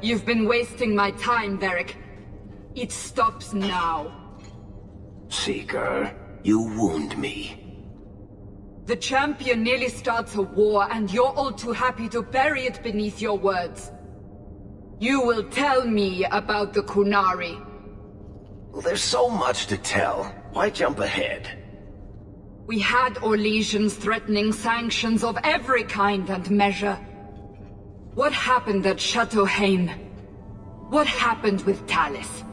You've been wasting my time, Varric. It stops now. Seeker, you wound me. The champion nearly starts a war, and you're all too happy to bury it beneath your words. You will tell me about the Kunari. Well, there's so much to tell. Why jump ahead? We had Orlesians threatening sanctions of every kind and measure. What happened at Chateau Hain? What happened with Talis?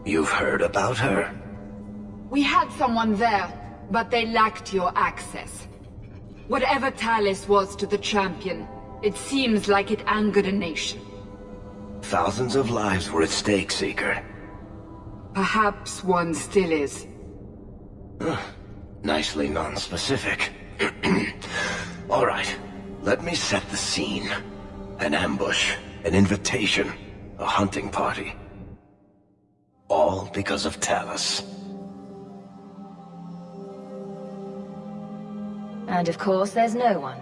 You've heard about her? We had someone there, but they lacked your access. Whatever Talis was to the champion, it seems like it angered a nation. Thousands of lives were at stake, Seeker. Perhaps one still is. Nicely non-specific. All right, let me set the scene. An ambush, an invitation, a hunting party. All because of Talis. And of course, there's no one.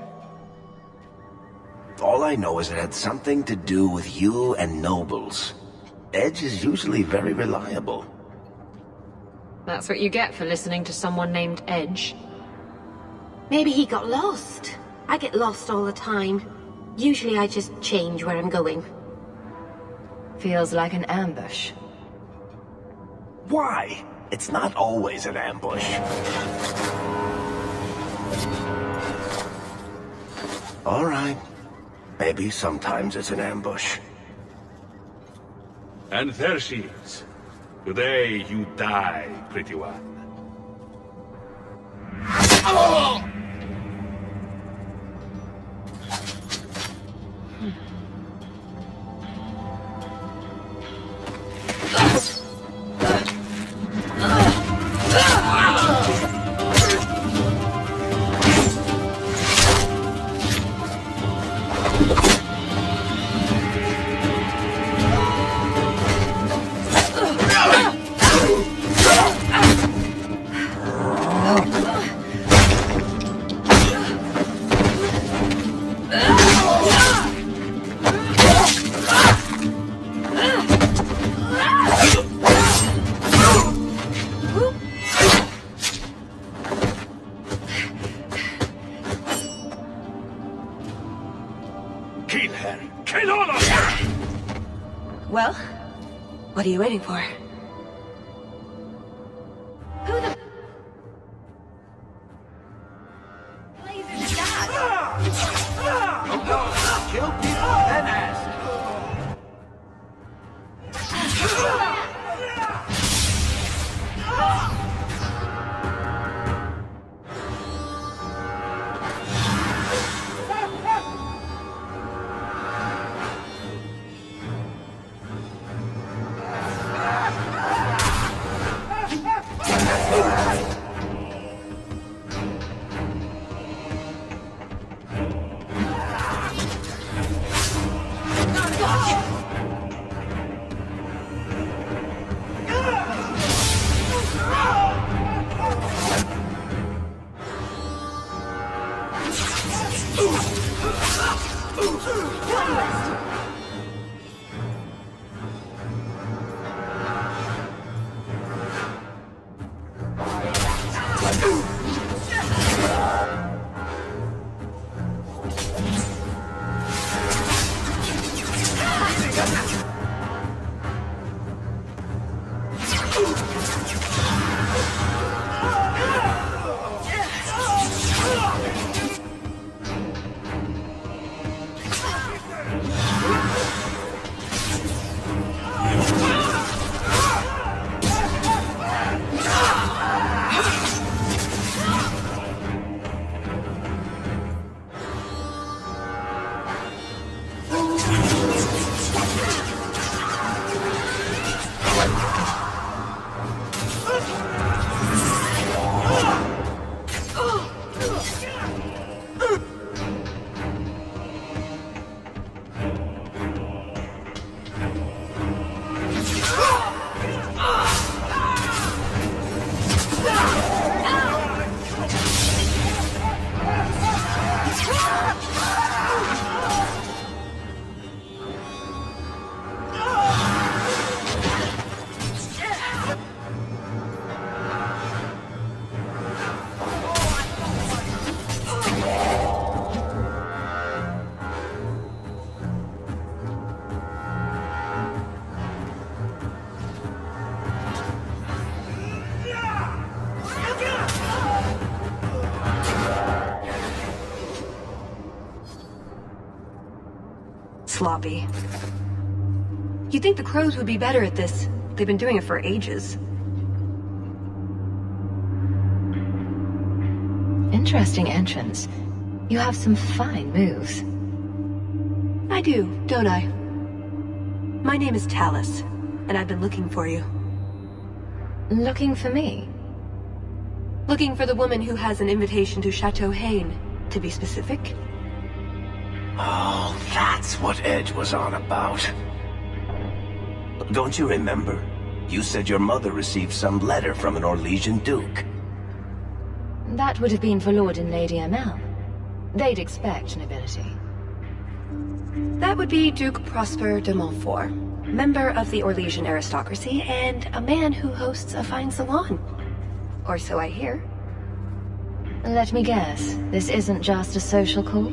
All I know is it had something to do with you and nobles. Edge is usually very reliable. That's what you get for listening to someone named Edge. Maybe he got lost. I get lost all the time. Usually I just change where I'm going. Feels like an ambush. Why? It's not always an ambush. All right. Maybe sometimes it's an ambush. And there she is. Today you die, pretty one. Kill her! Kill all of her! Well, what are you waiting for? Who the... blazes is that? Kill people, then ask. sloppy. You'd think the crows would be better at this. They've been doing it for ages. Interesting entrance. You have some fine moves. I do, don't I? My name is Talus, and I've been looking for you. Looking for me? Looking for the woman who has an invitation to Chateau Hain, to be specific. Oh, that's what Edge was on about. Don't you remember? You said your mother received some letter from an Orlesian duke. That would have been for Lord and Lady Amel. They'd expect nobility. That would be Duke Prosper de Montfort, member of the Orlesian aristocracy and a man who hosts a fine salon. Or so I hear. Let me guess, this isn't just a social call?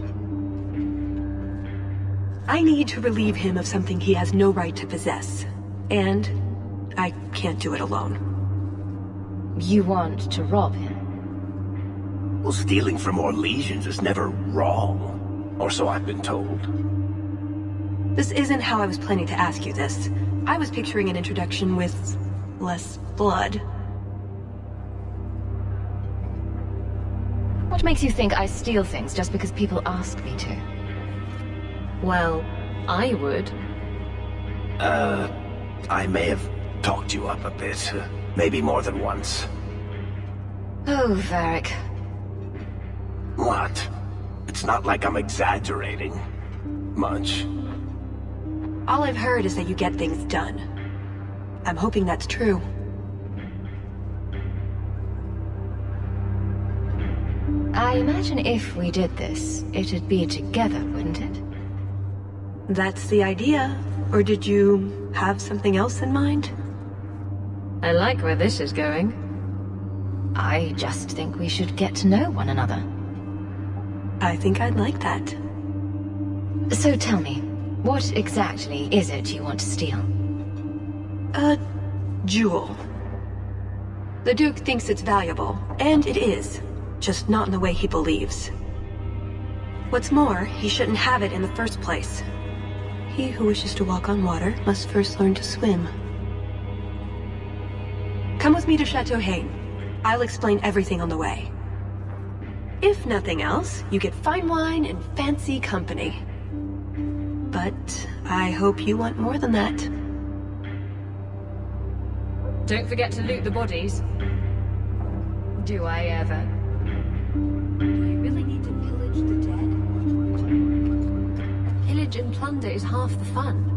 I need to relieve him of something he has no right to possess. And I can't do it alone. You want to rob him? Well, stealing from Orlesians is never wrong. Or so I've been told. This isn't how I was planning to ask you this. I was picturing an introduction with less blood. What makes you think I steal things just because people ask me to? Well, I would. I may have talked you up a bit. Maybe more than once. Oh, Varric. What? It's not like I'm exaggerating. Much. All I've heard is that you get things done. I'm hoping that's true. I imagine if we did this, it'd be together, wouldn't it? That's the idea. Or did you have something else in mind? I like where this is going. I just think we should get to know one another. I think I'd like that. So tell me, what exactly is it you want to steal? A jewel. The Duke thinks it's valuable, and it is. Just not in the way he believes. What's more, he shouldn't have it in the first place. He who wishes to walk on water must first learn to swim. Come with me to Chateau Hain. I'll explain everything on the way. If nothing else, you get fine wine and fancy company. But I hope you want more than that. Don't forget to loot the bodies. Do I ever? Do you really need to pillage the dead? Pillage and plunder is half the fun.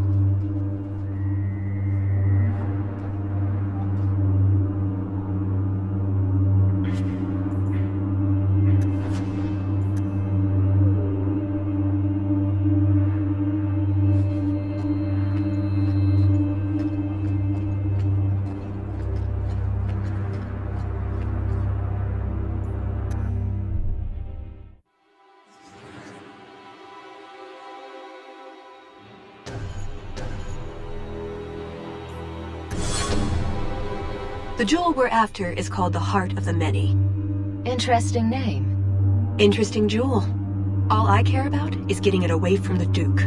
The jewel we're after is called the Heart of the Many. Interesting name. Interesting jewel. All I care about is getting it away from the Duke.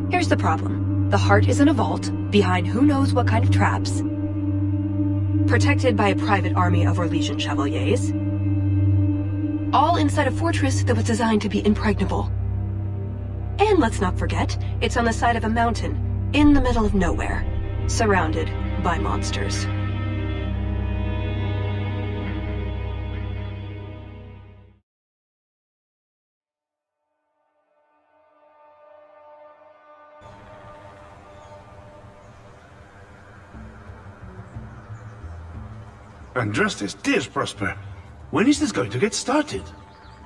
Here's the problem. The heart is in a vault, behind who knows what kind of traps, protected by a private army of Orlesian chevaliers, all inside a fortress that was designed to be impregnable. And let's not forget, it's on the side of a mountain, in the middle of nowhere, surrounded by monsters. And just as dears Prosper, when is this going to get started?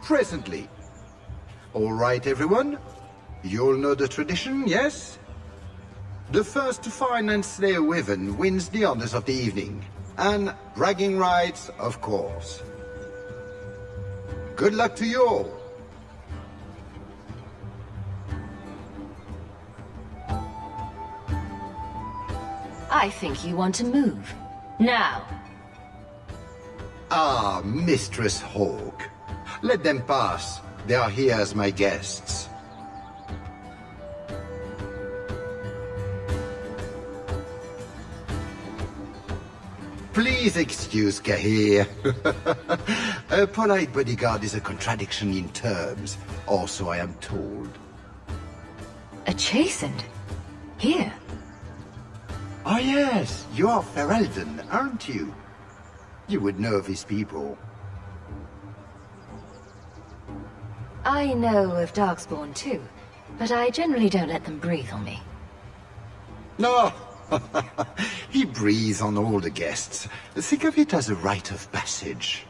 Presently. All right, everyone. You'll know the tradition, yes? The first to find and slay a wyvern wins the honors of the evening. And bragging rights, of course. Good luck to you all. I think you want to move. Now. Ah, Mistress Hawk. Let them pass. They are here as my guests. Please excuse Kahir. A polite bodyguard is a contradiction in terms, also I am told. A chastened? Here? Oh yes, you are Ferelden, aren't you? You would know these people. I know of Darkspawn too, but I generally don't let them breathe on me. No, he breathes on all the guests. Think of it as a rite of passage.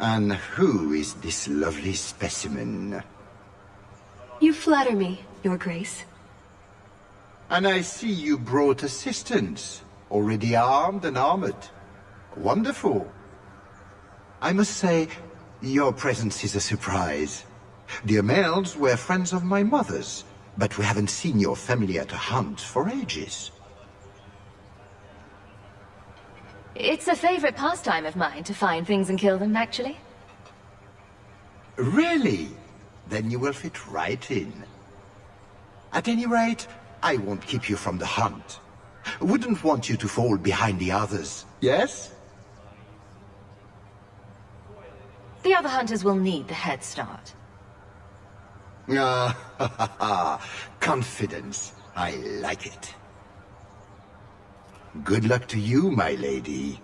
And who is this lovely specimen? You flatter me, Your Grace. And I see you brought assistance, already armed and armored. Wonderful. I must say, your presence is a surprise. The Amels were friends of my mother's, but we haven't seen your family at a hunt for ages. It's a favorite pastime of mine to find things and kill them, actually. Really? Then you will fit right in. At any rate, I won't keep you from the hunt. Wouldn't want you to fall behind the others, yes? The other hunters will need the head start. Ah, confidence. I like it. Good luck to you, my lady.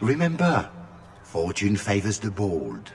Remember, fortune favors the bold.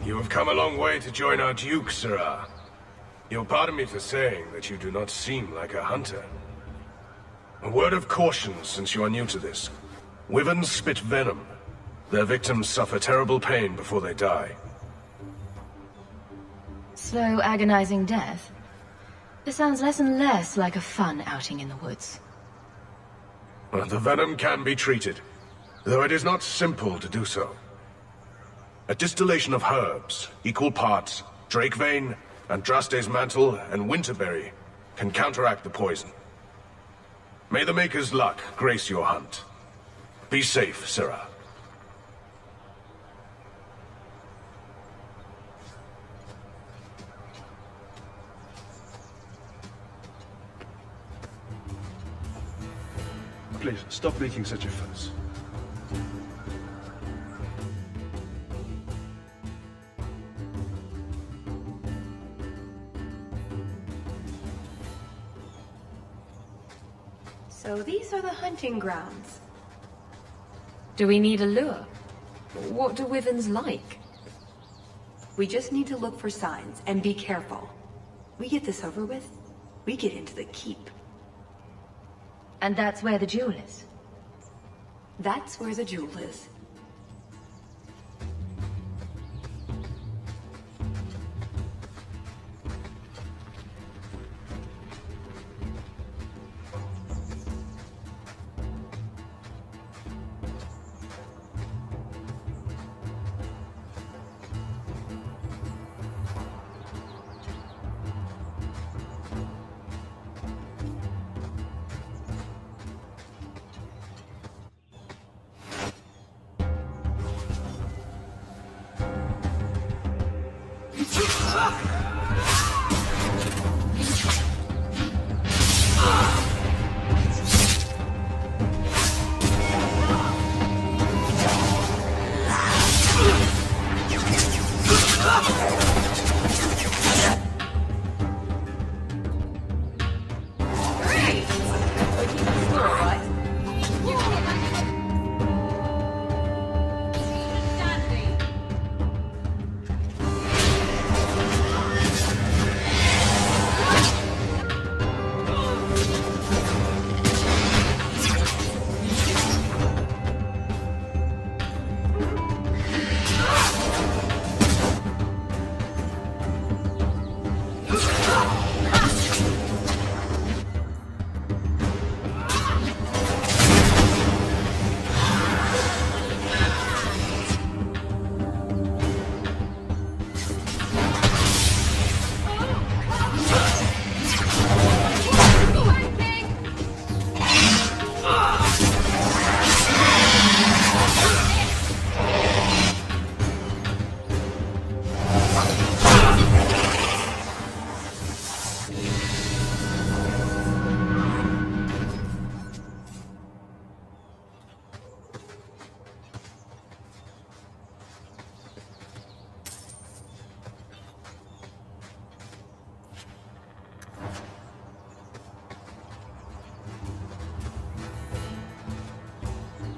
You have come a long way to join our Duke, Sirrah. You'll pardon me for saying that you do not seem like a hunter. A word of caution since you are new to this. Wyverns spit venom. Their victims suffer terrible pain before they die. Slow, agonizing death? This sounds less and less like a fun outing in the woods. Well, the venom can be treated, though it is not simple to do so. A distillation of herbs, equal parts Drakevane, Andraste's mantle, and winterberry, can counteract the poison. May the Maker's luck grace your hunt. Be safe, Sirrah. Please, stop making such a fuss. So these are the hunting grounds. Do we need a lure? What do wyverns like? We just need to look for signs and be careful. We get this over with, we get into the keep. And that's where the jewel is. That's where the jewel is.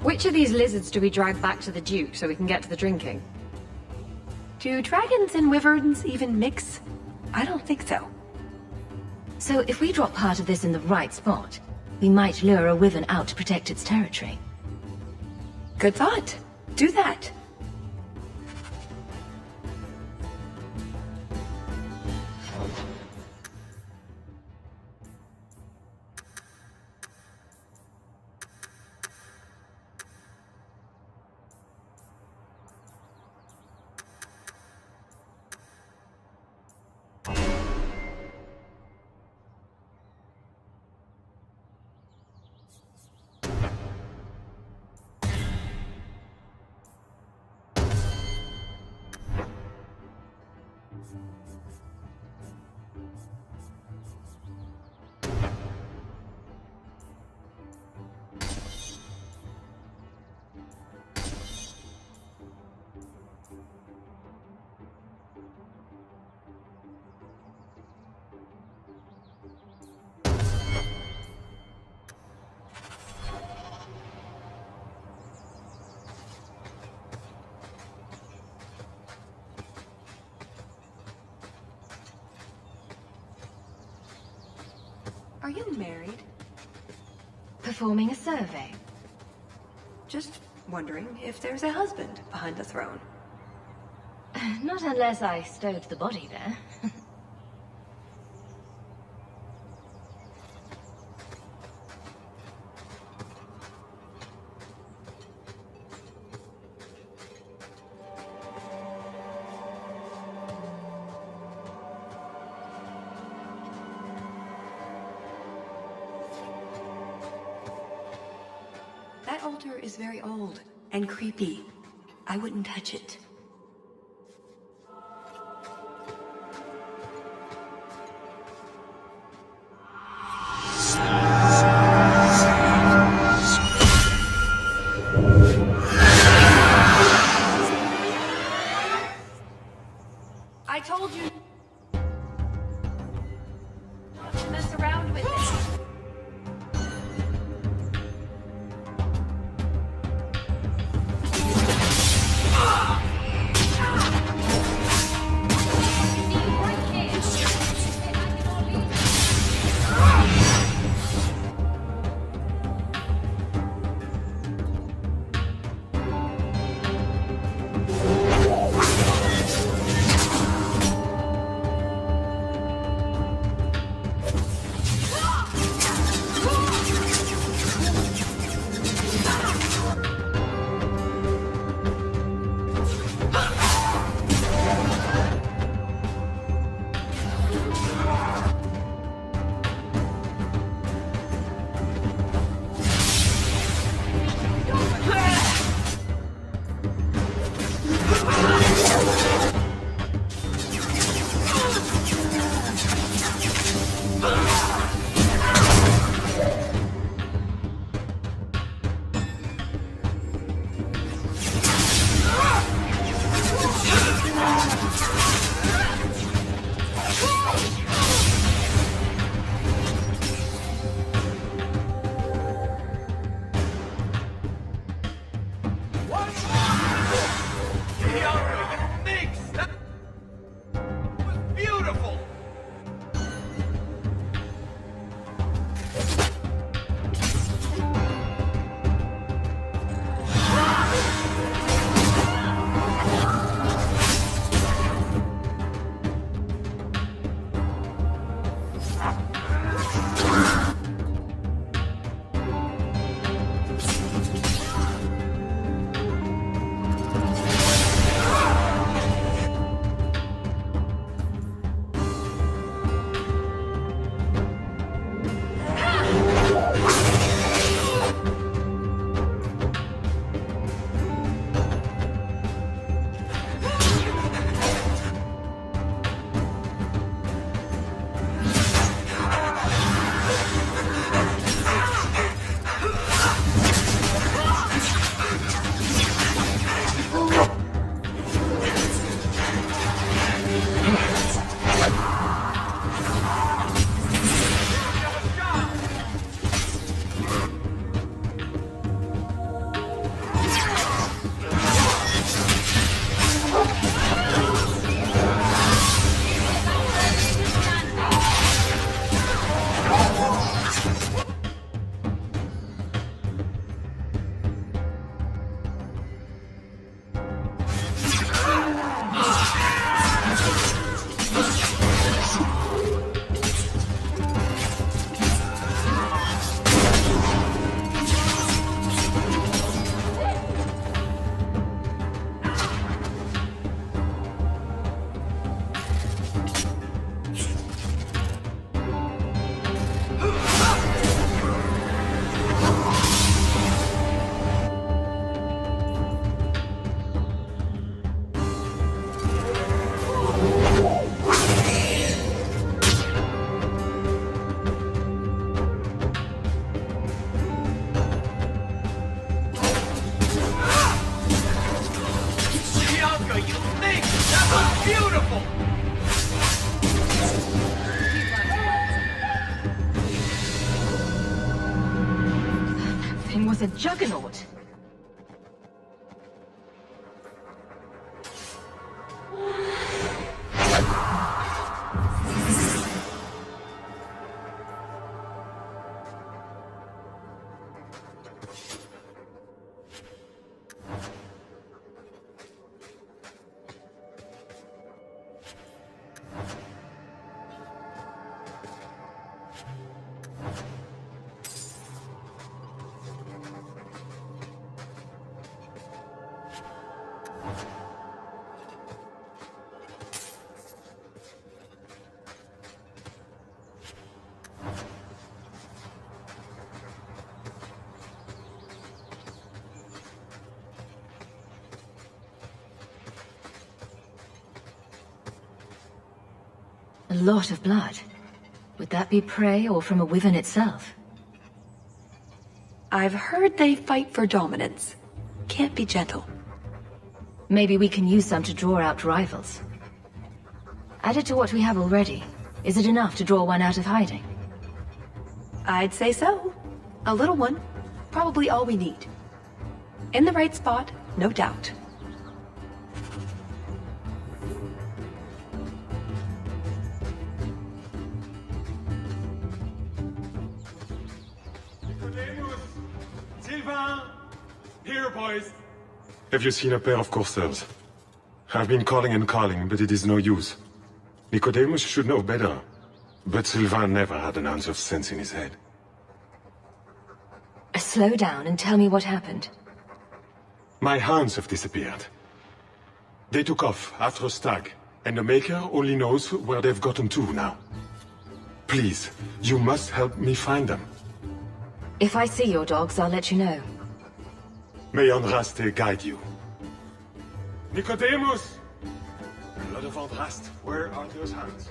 Which of these lizards do we drag back to the Duke so we can get to the drinking? Do dragons and wyverns even mix? I don't think so. So if we drop part of this in the right spot, we might lure a wyvern out to protect its territory. Good thought. Do that. Are you married? Performing a survey. Just wondering if there's a husband behind the throne. Not unless I stowed the body there. That altar is very old and creepy. I wouldn't touch it. I told you not to mess around with it. Was a juggernaut. lot of blood. Would that be prey or from a wyvern itself? I've heard they fight for dominance. Can't be gentle. Maybe we can use some to draw out rivals. Added to what we have already, is it enough to draw one out of hiding? I'd say so. A little one. Probably all we need. In the right spot, no doubt. Sylvain! Here, boys! Have you seen a pair of coursers? I've been calling and calling, but it is no use. Nicodemus should know better. But Sylvain never had an ounce of sense in his head. Slow down and tell me what happened. My hounds have disappeared. They took off after a stag, and the Maker only knows where they've gotten to now. Please, you must help me find them. If I see your dogs, I'll let you know. May Andraste guide you. Nicodemus! Blood of Andraste, where are those hounds?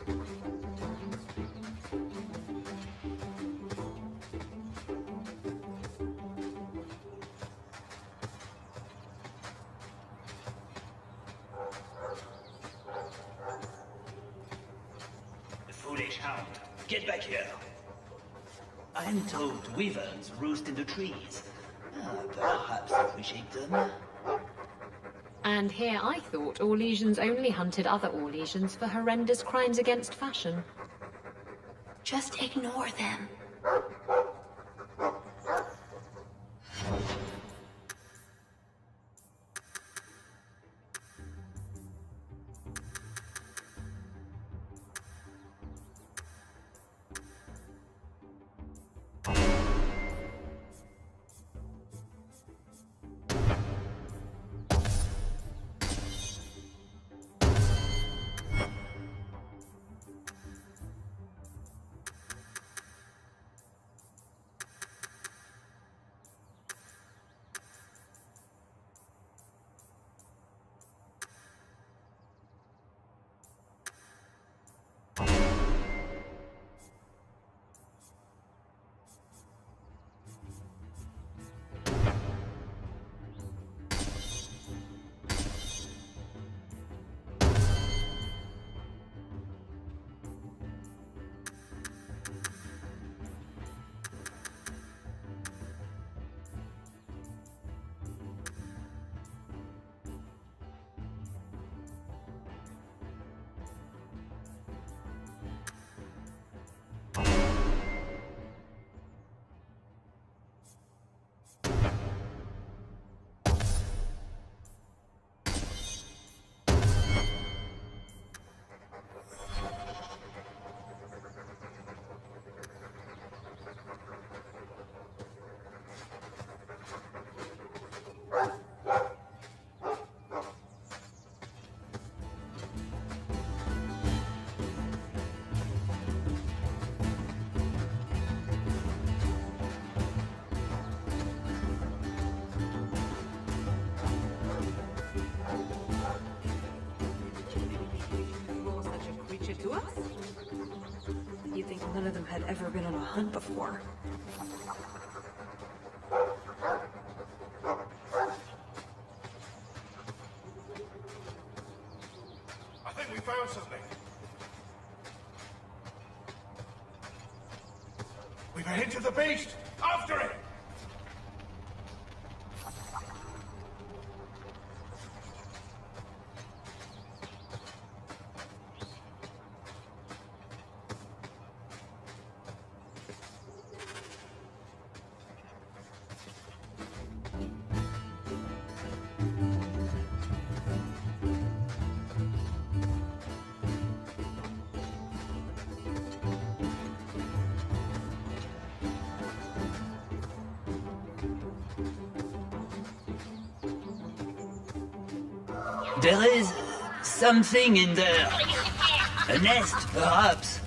Foolish hound, get back here. I'm told wyverns roost in the trees. Perhaps if we shake them. And here I thought Orlesians only hunted other Orlesians for horrendous crimes against fashion. Just ignore them. You'd think none of them had ever been on a hunt before. I think we found something. We've a hint of the beast! After it! There is something in there. A nest, perhaps.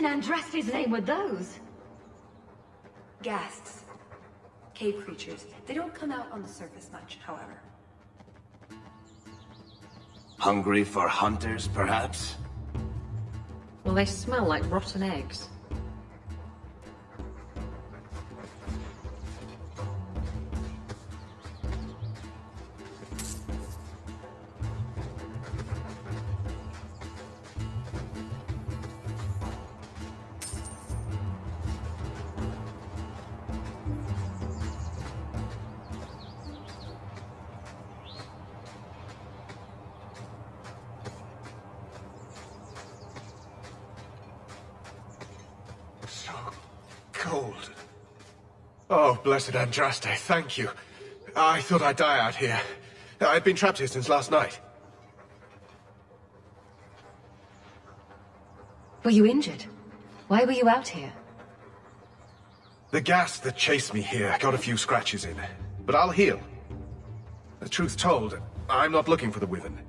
in Andraste's name were those? Ghasts. Cave creatures. They don't come out on the surface much, however. Hungry for hunters, perhaps? Well, they smell like rotten eggs. Cold. Oh, blessed Andraste, thank you. I thought I'd die out here. I've been trapped here since last night. Were you injured? Why were you out here? The gas that chased me here got a few scratches in, but I'll heal. The truth told, I'm not looking for the Wyvern.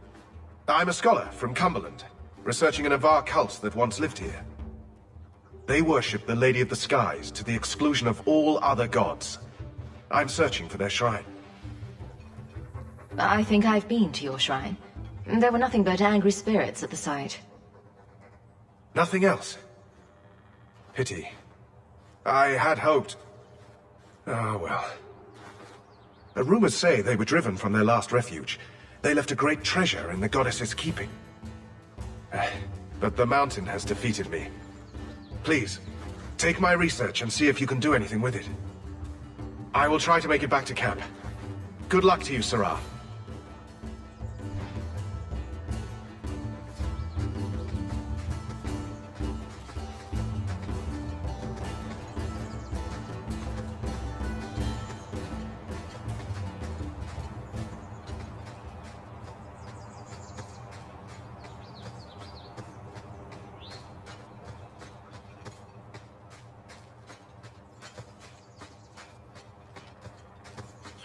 I'm a scholar from Cumberland, researching an Avar cult that once lived here. They worship the Lady of the Skies to the exclusion of all other gods. I'm searching for their shrine. I think I've been to your shrine. There were nothing but angry spirits at the site. Nothing else? Pity. I had hoped... Ah, well. Rumors say they were driven from their last refuge. They left a great treasure in the goddess's keeping. But the mountain has defeated me. Please, take my research and see if you can do anything with it. I will try to make it back to camp. Good luck to you, Sarah.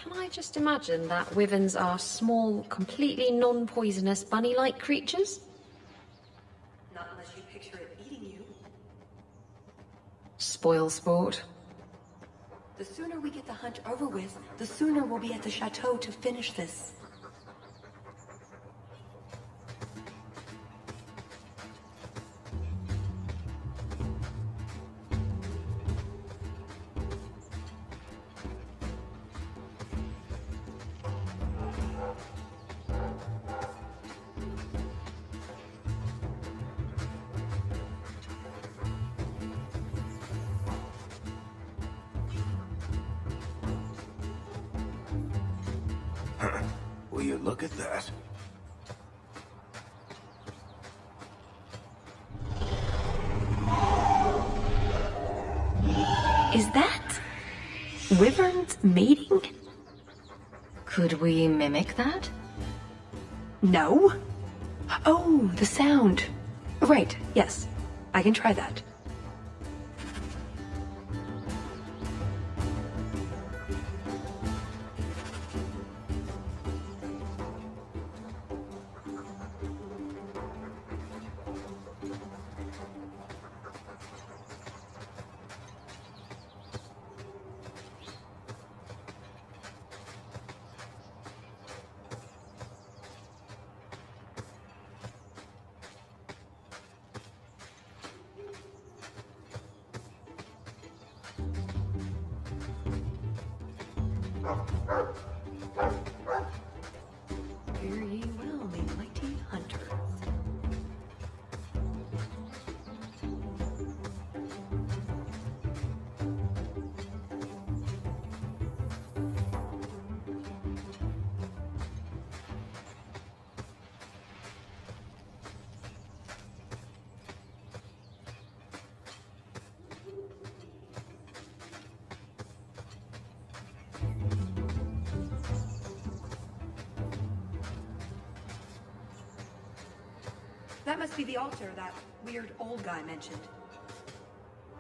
Can I just imagine that wyverns are small, completely non-poisonous, bunny-like creatures? Not unless you picture it eating you. Spoil sport. The sooner we get the hunt over with, the sooner we'll be at the chateau to finish this. Will you look at that? Is that wyverns mating? Could we mimic that? No. Oh, the sound. Right, yes. I can try that. Fare ye well, me mighty hunters. That must be the altar that weird old guy mentioned.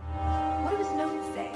What does his note say?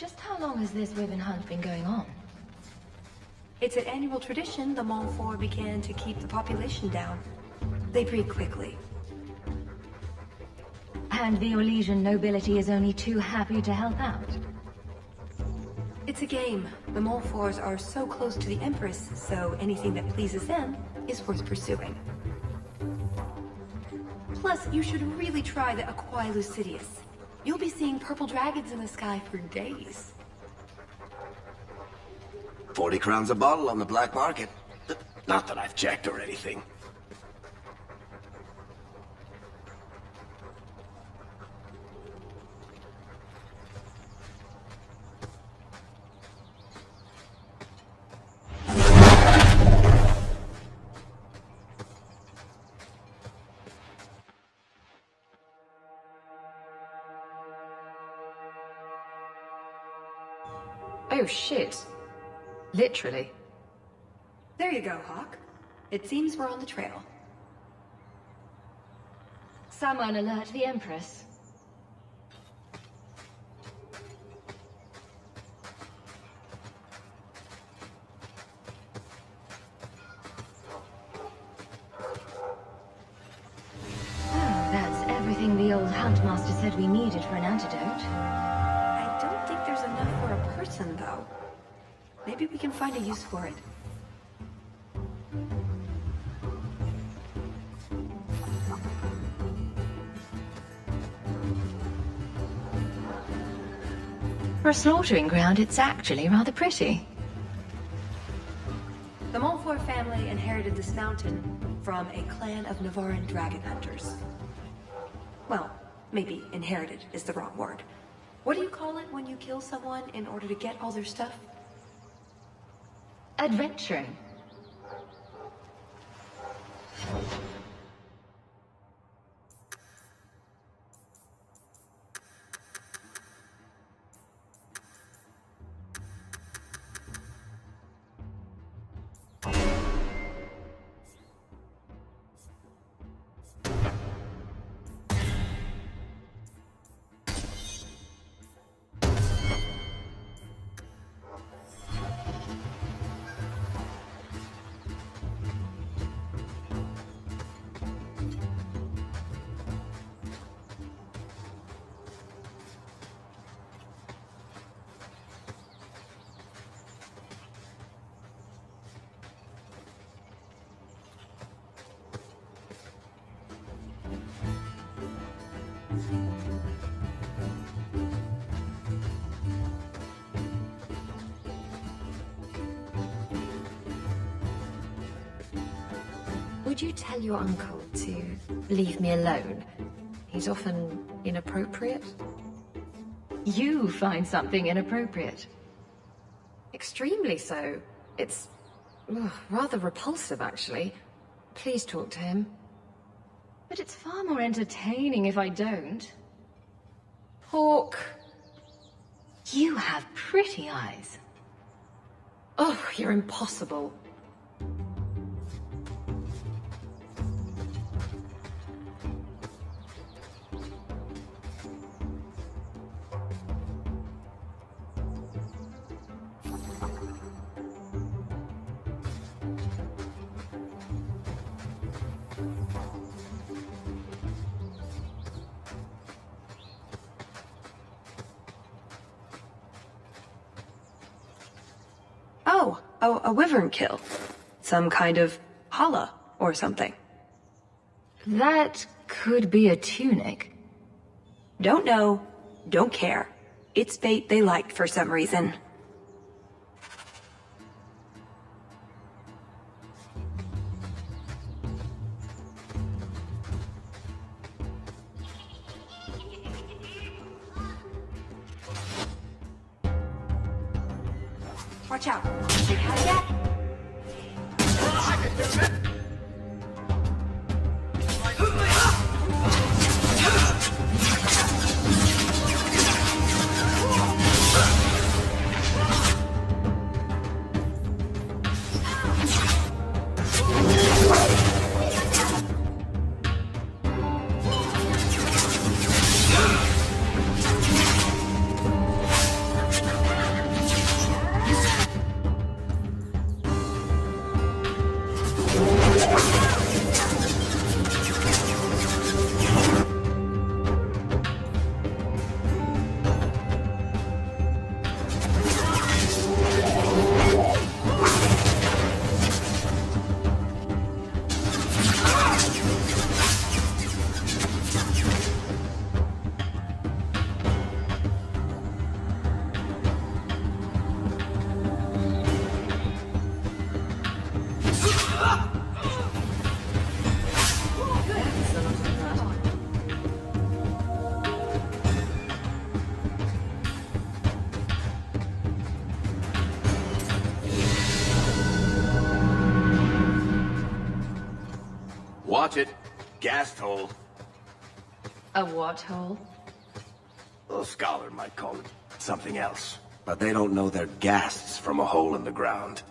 Just how long has this ribbon hunt been going on? It's an annual tradition the Montfort began to keep the population down. They breed quickly. And the Orlesian nobility is only too happy to help out. It's a game. The Montforts are so close to the Empress, so anything that pleases them is worth pursuing. Plus, you should really try the Aquae Lucidius. You'll be seeing purple dragons in the sky for days. 40 crowns a bottle on the black market. Not that I've checked or anything. Oh shit. Literally. There you go, Hawk. It seems we're on the trail. Someone alert the Empress. That's everything the old Huntmaster said we needed for an antidote. I don't think there's enough for a person, though. Maybe we can find a use for it. For a slaughtering ground, it's actually rather pretty. The Montfort family inherited this mountain from a clan of Navarran dragon hunters. Well, maybe inherited is the wrong word. What do you call it when you kill someone in order to get all their stuff? Adventuring. Would you tell your uncle to leave me alone? He's often inappropriate. You find something inappropriate. Extremely so. It's rather repulsive, actually. Please talk to him. But it's far more entertaining if I don't. Hawk. You have pretty eyes. Oh, you're impossible. Oh, a wyvern kill. Some kind of holla or something. That could be a tunic. Don't know, don't care. It's bait they liked for some reason. Watch out. Big hat yet? Watch it. Gas hole. A what hole? A scholar might call it something else. But they don't know they're ghasts from a hole in the ground.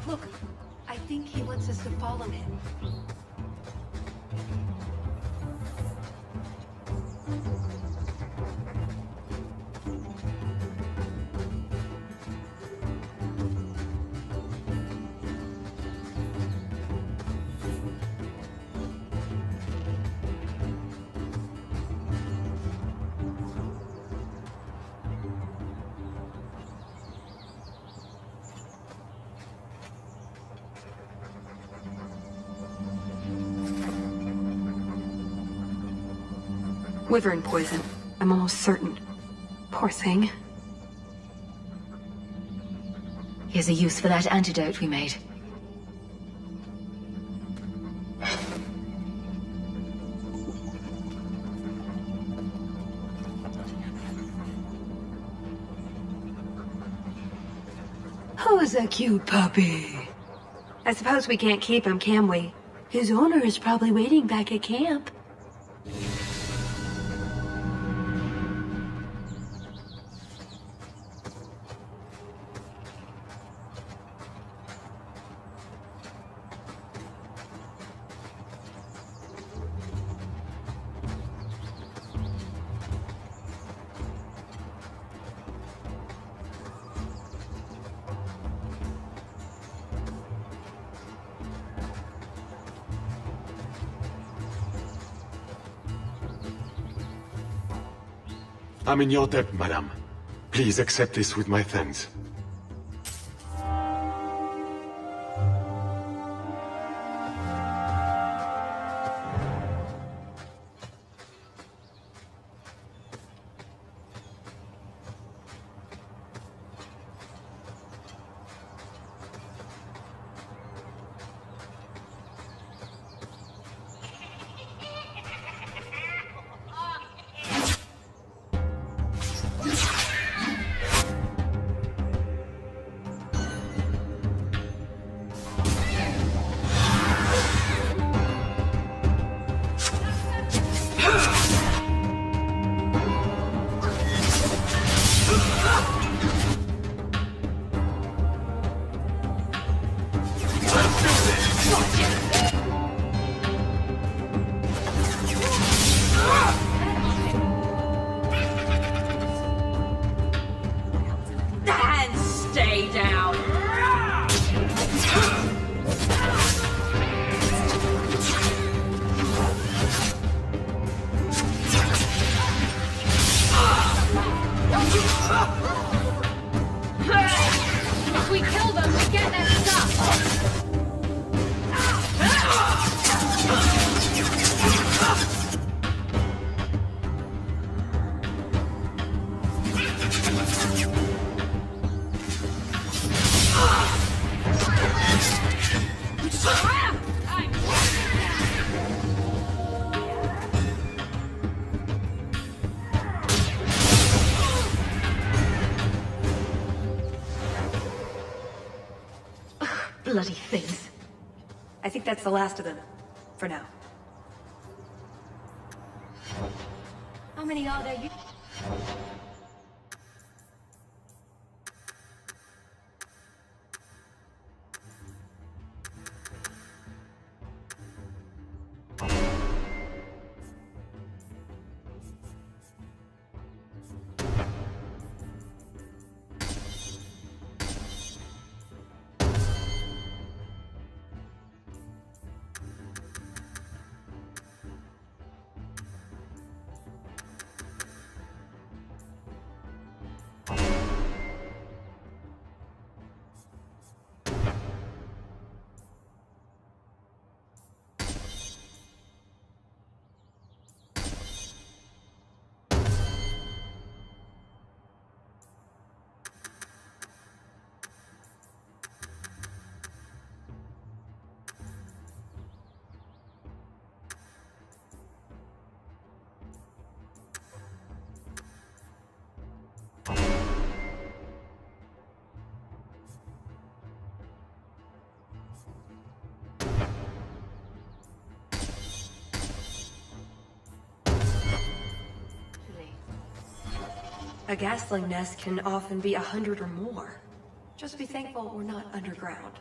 Look, I think he wants us to follow him. Wyvern poison. I'm almost certain. Poor thing. Here's a use for that antidote we made. Who's a cute puppy? I suppose we can't keep him, can we? His owner is probably waiting back at camp. I'm in your debt, madame. Please accept this with my thanks. If we kill them, we get their stuff. Bloody things. I think that's the last of them. For now. How many are there? A gasling nest can often be 100 or more. Just be thankful we're not underground.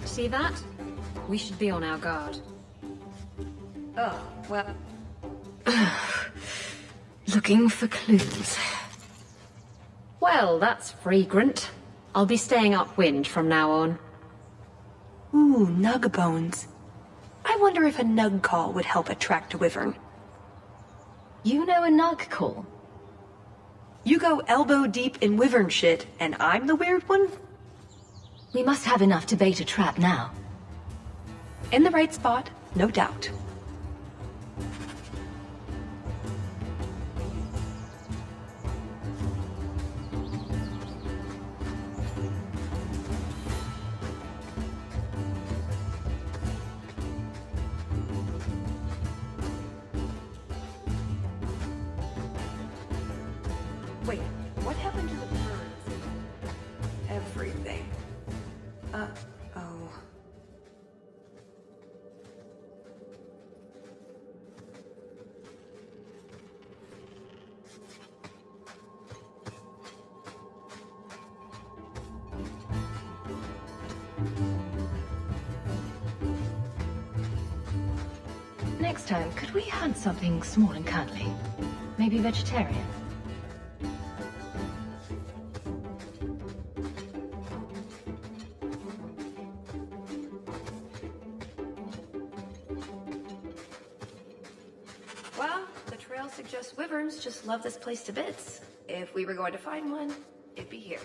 See that? We should be on our guard. Oh, well... Looking for clues. Well, that's fragrant. I'll be staying upwind from now on. Ooh, nug bones. I wonder if a nug call would help attract a wyvern. You know a nug call? You go elbow deep in wyvern shit, and I'm the weird one? We must have enough to bait a trap now. In the right spot, no doubt. Wait, what happened to the birds? Everything. Uh-oh. Next time, could we hunt something small and cuddly? Maybe vegetarian? Well, the trail suggests wyverns just love this place to bits. If we were going to find one, it'd be here.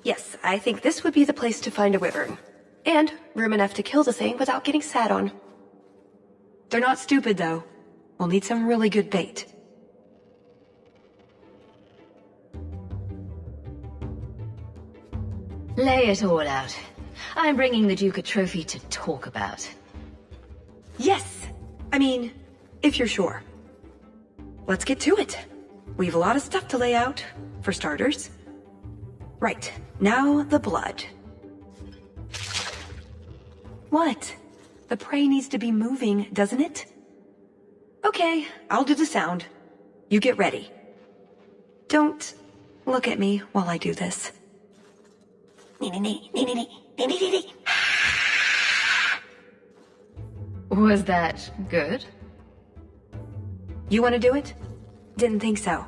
Yes, I think this would be the place to find a wyvern. And room enough to kill the thing without getting sat on. They're not stupid, though. We'll need some really good bait. Lay it all out. I'm bringing the Duke a trophy to talk about. Yes! I mean, if you're sure. Let's get to it. We've a lot of stuff to lay out, for starters. Right, now the blood. What? The prey needs to be moving, doesn't it? Okay, I'll do the sound. You get ready. Don't look at me while I do this. Was that good? You want to do it? Didn't think so.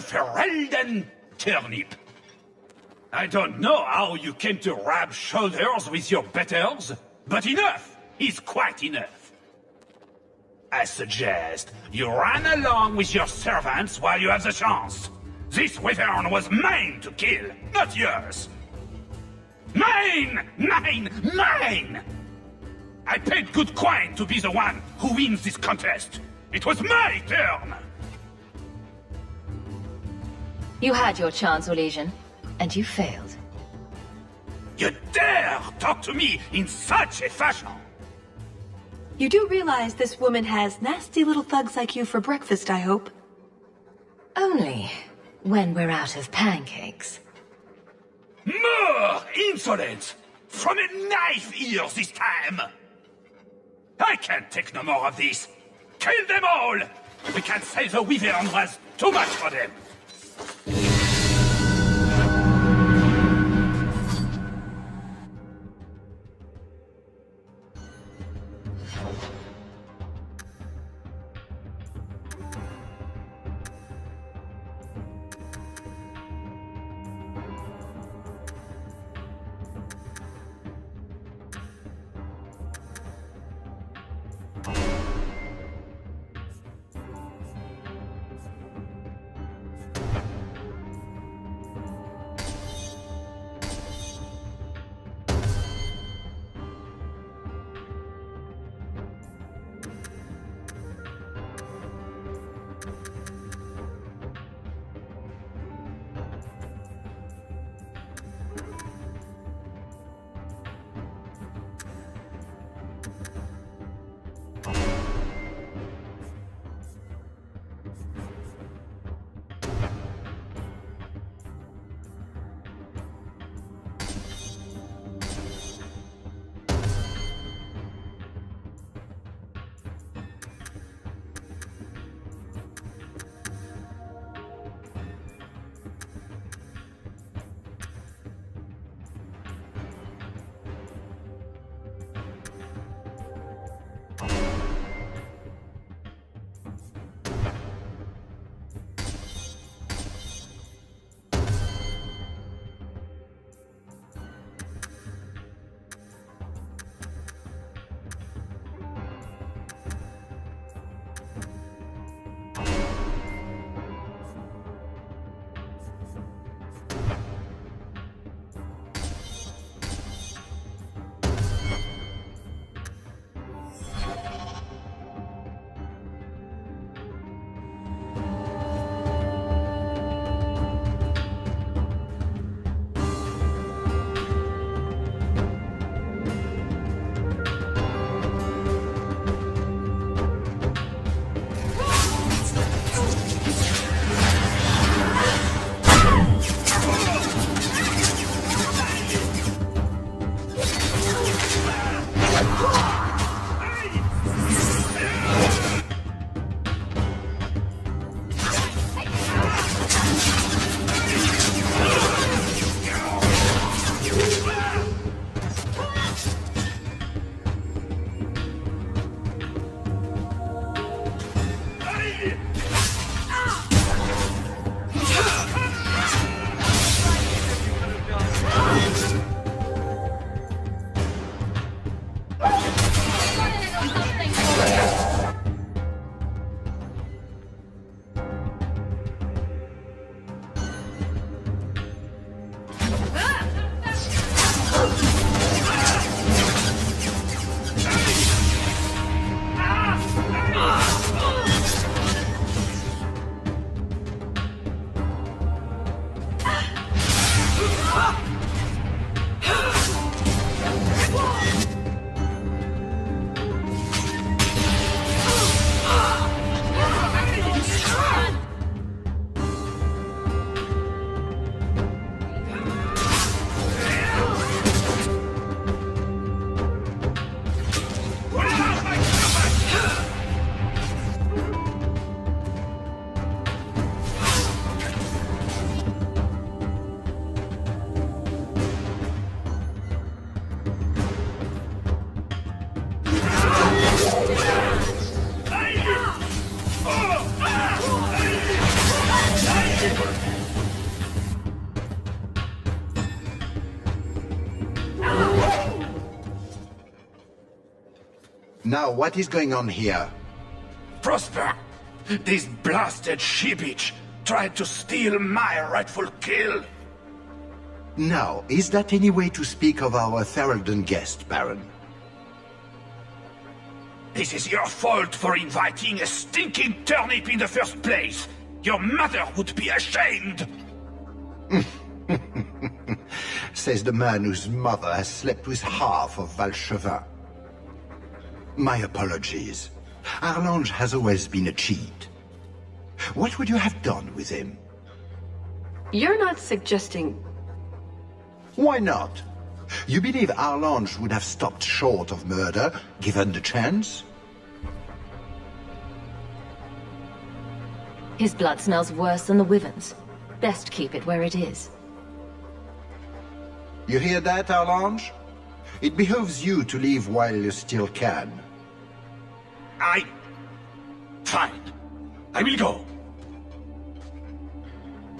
Ferelden turnip. I don't know how you came to rub shoulders with your betters, but enough is quite enough. I suggest you run along with your servants while you have the chance. This wyvern was mine to kill, not yours. Mine! Mine! Mine! I paid good coin to be the one who wins this contest. It was my turn! You had your chance, Orlesian, and you failed. You dare talk to me in such a fashion! You do realize this woman has nasty little thugs like you for breakfast, I hope? Only when we're out of pancakes. More insolence! From a knife ear this time! I can't take no more of this! Kill them all! We can't say the wyvern was too much for them! Now, what is going on here? Prosper! This blasted she-bitch tried to steal my rightful kill! Now, is that any way to speak of our Theraldon guest, Baron? This is your fault for inviting a stinking turnip in the first place! Your mother would be ashamed! Says the man whose mother has slept with half of Valchevin. My apologies. Arlange has always been a cheat. What would you have done with him? You're not suggesting... Why not? You believe Arlange would have stopped short of murder, given the chance? His blood smells worse than the Wyvern's. Best keep it where it is. You hear that, Arlange? It behooves you to leave while you still can. Fine. I will go.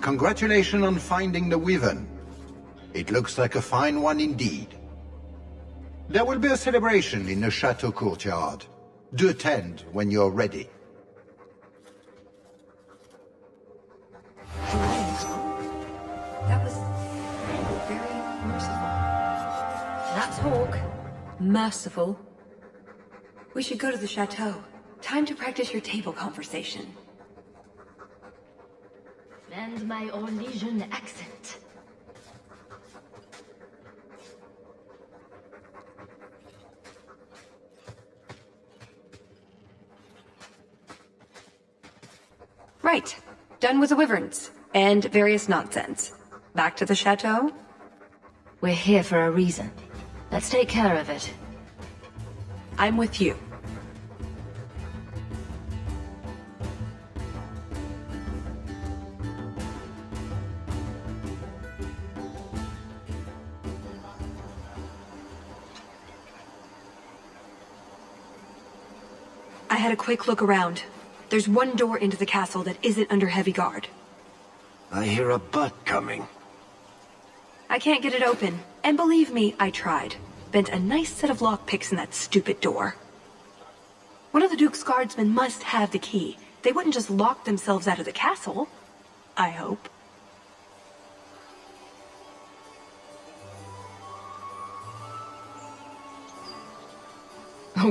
Congratulations on finding the Wyvern. It looks like a fine one indeed. There will be a celebration in the chateau courtyard. Do attend when you're ready. That was very merciful. That's Hawk. Merciful. We should go to the chateau. Time to practice your table conversation. And my Orlesian accent. Right. Done with the Wyverns. And various nonsense. Back to the chateau? We're here for a reason. Let's take care of it. I'm with you. I had a quick look around. There's one door into the castle that isn't under heavy guard. I hear a butt coming. I can't get it open. And believe me, I tried. Bent a nice set of lockpicks in that stupid door. One of the Duke's guardsmen must have the key. They wouldn't just lock themselves out of the castle. I hope.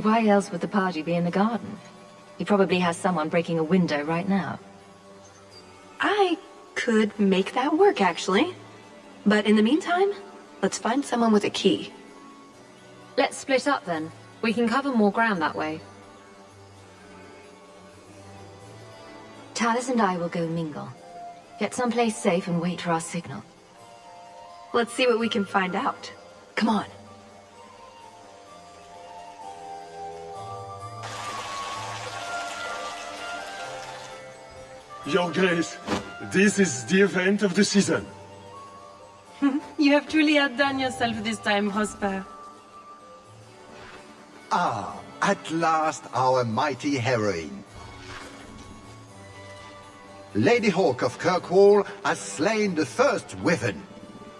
Why else would the party be in the garden? He probably has someone breaking a window right now. I could make that work, actually. But in the meantime, let's find someone with a key. Let's split up then. We can cover more ground that way. Tallis and I will go mingle. Get someplace safe and wait for our signal. Let's see what we can find out. Come on. Your Grace, this is the event of the season. You have truly outdone yourself this time, Prosper. Ah, at last our mighty heroine. Lady Hawk of Kirkwall has slain the first Wyvern.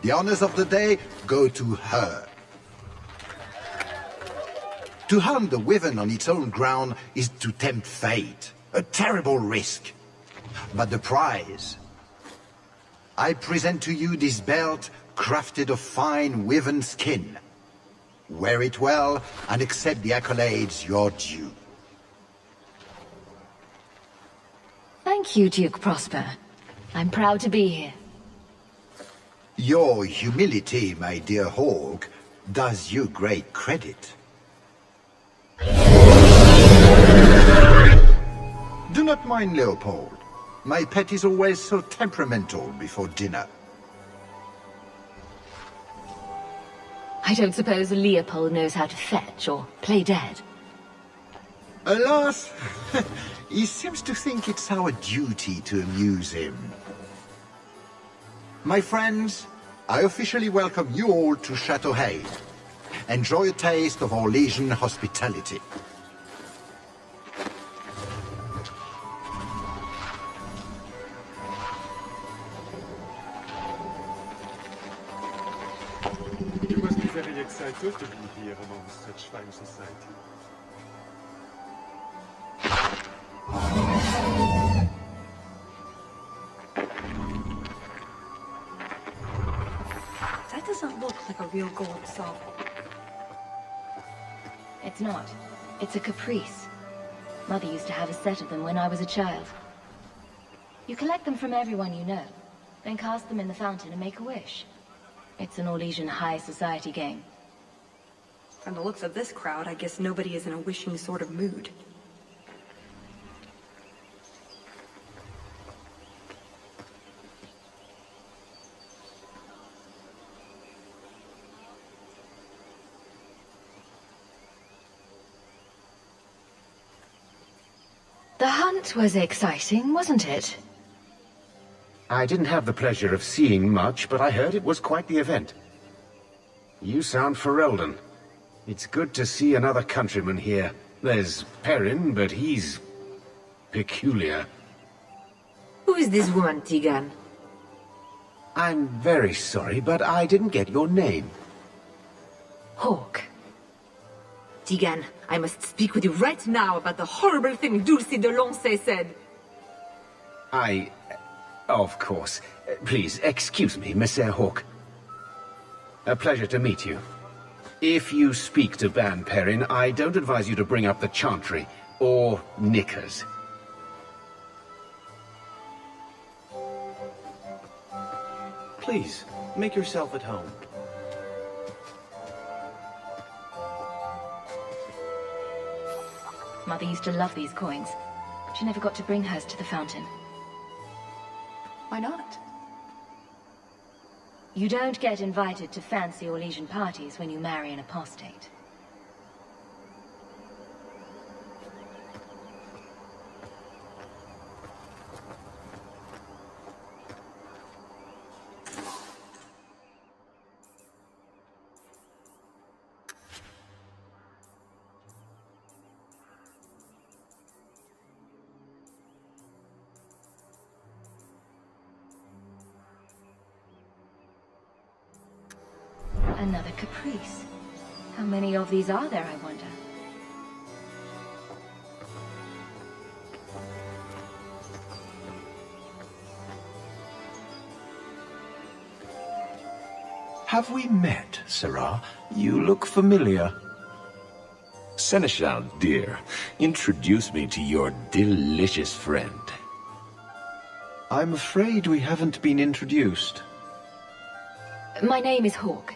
The honors of the day go to her. To hunt the Wyvern on its own ground is to tempt fate. A terrible risk. But the prize... I present to you this belt crafted of fine Wyvern skin. Wear it well and accept the accolades you're due. Thank you, Duke Prosper. I'm proud to be here. Your humility, my dear Hawk, does you great credit. Do not mind Leopold. My pet is always so temperamental before dinner. I don't suppose Leopold knows how to fetch or play dead. Alas, he seems to think it's our duty to amuse him. My friends, I officially welcome you all to Chateau Hay. Enjoy a taste of Orlesian hospitality. You must be very excited to be here among such fine society. doesn't look like a real gold sovereign. It's not. It's a caprice. Mother used to have a set of them when I was a child. You collect them from everyone you know, then cast them in the fountain and make a wish. It's an Orlesian high society game. From the looks of this crowd, I guess nobody is in a wishing sort of mood. The hunt was exciting, wasn't it? I didn't have the pleasure of seeing much, but I heard it was quite the event. You sound Ferelden. It's good to see another countryman here. There's Perrin, but he's peculiar. Who is this woman, Tegan? I'm very sorry, but I didn't get your name. Hawk. Tegan, I must speak with you right now about the horrible thing Dulce de Lancey said. Of course. Please, excuse me, Monsieur Hawk. A pleasure to meet you. If you speak to Ban Perrin, I don't advise you to bring up the Chantry, or knickers. Please, make yourself at home. Mother used to love these coins. She never got to bring hers to the fountain. Why not? You don't get invited to fancy Orlesian parties when you marry an apostate. Another caprice. How many of these are there, I wonder? Have we met, Sarah? You look familiar. Seneschal, dear, introduce me to your delicious friend. I'm afraid we haven't been introduced. My name is Hawk.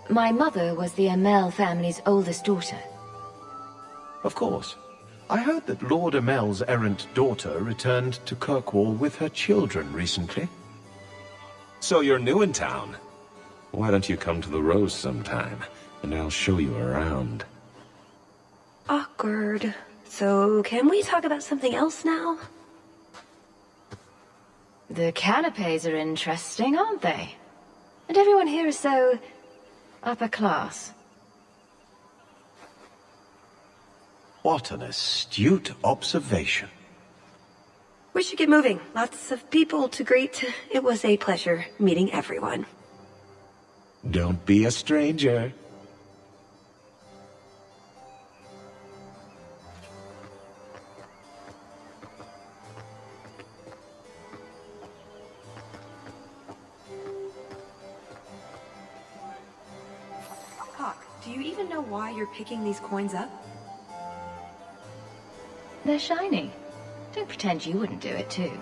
My mother was the Amel family's oldest daughter. Of course. I heard that Lord Amel's errant daughter returned to Kirkwall with her children recently. So you're new in town. Why don't you come to the Rose sometime, and I'll show you around. Awkward. So, can we talk about something else now? The canapes are interesting, aren't they? And everyone here is so upper class. What an astute observation. We should get moving. Lots of people to greet. It was a pleasure meeting everyone. Don't be a stranger. Hawk, do you even know why you're picking these coins up? They're shiny. Don't pretend you wouldn't do it too.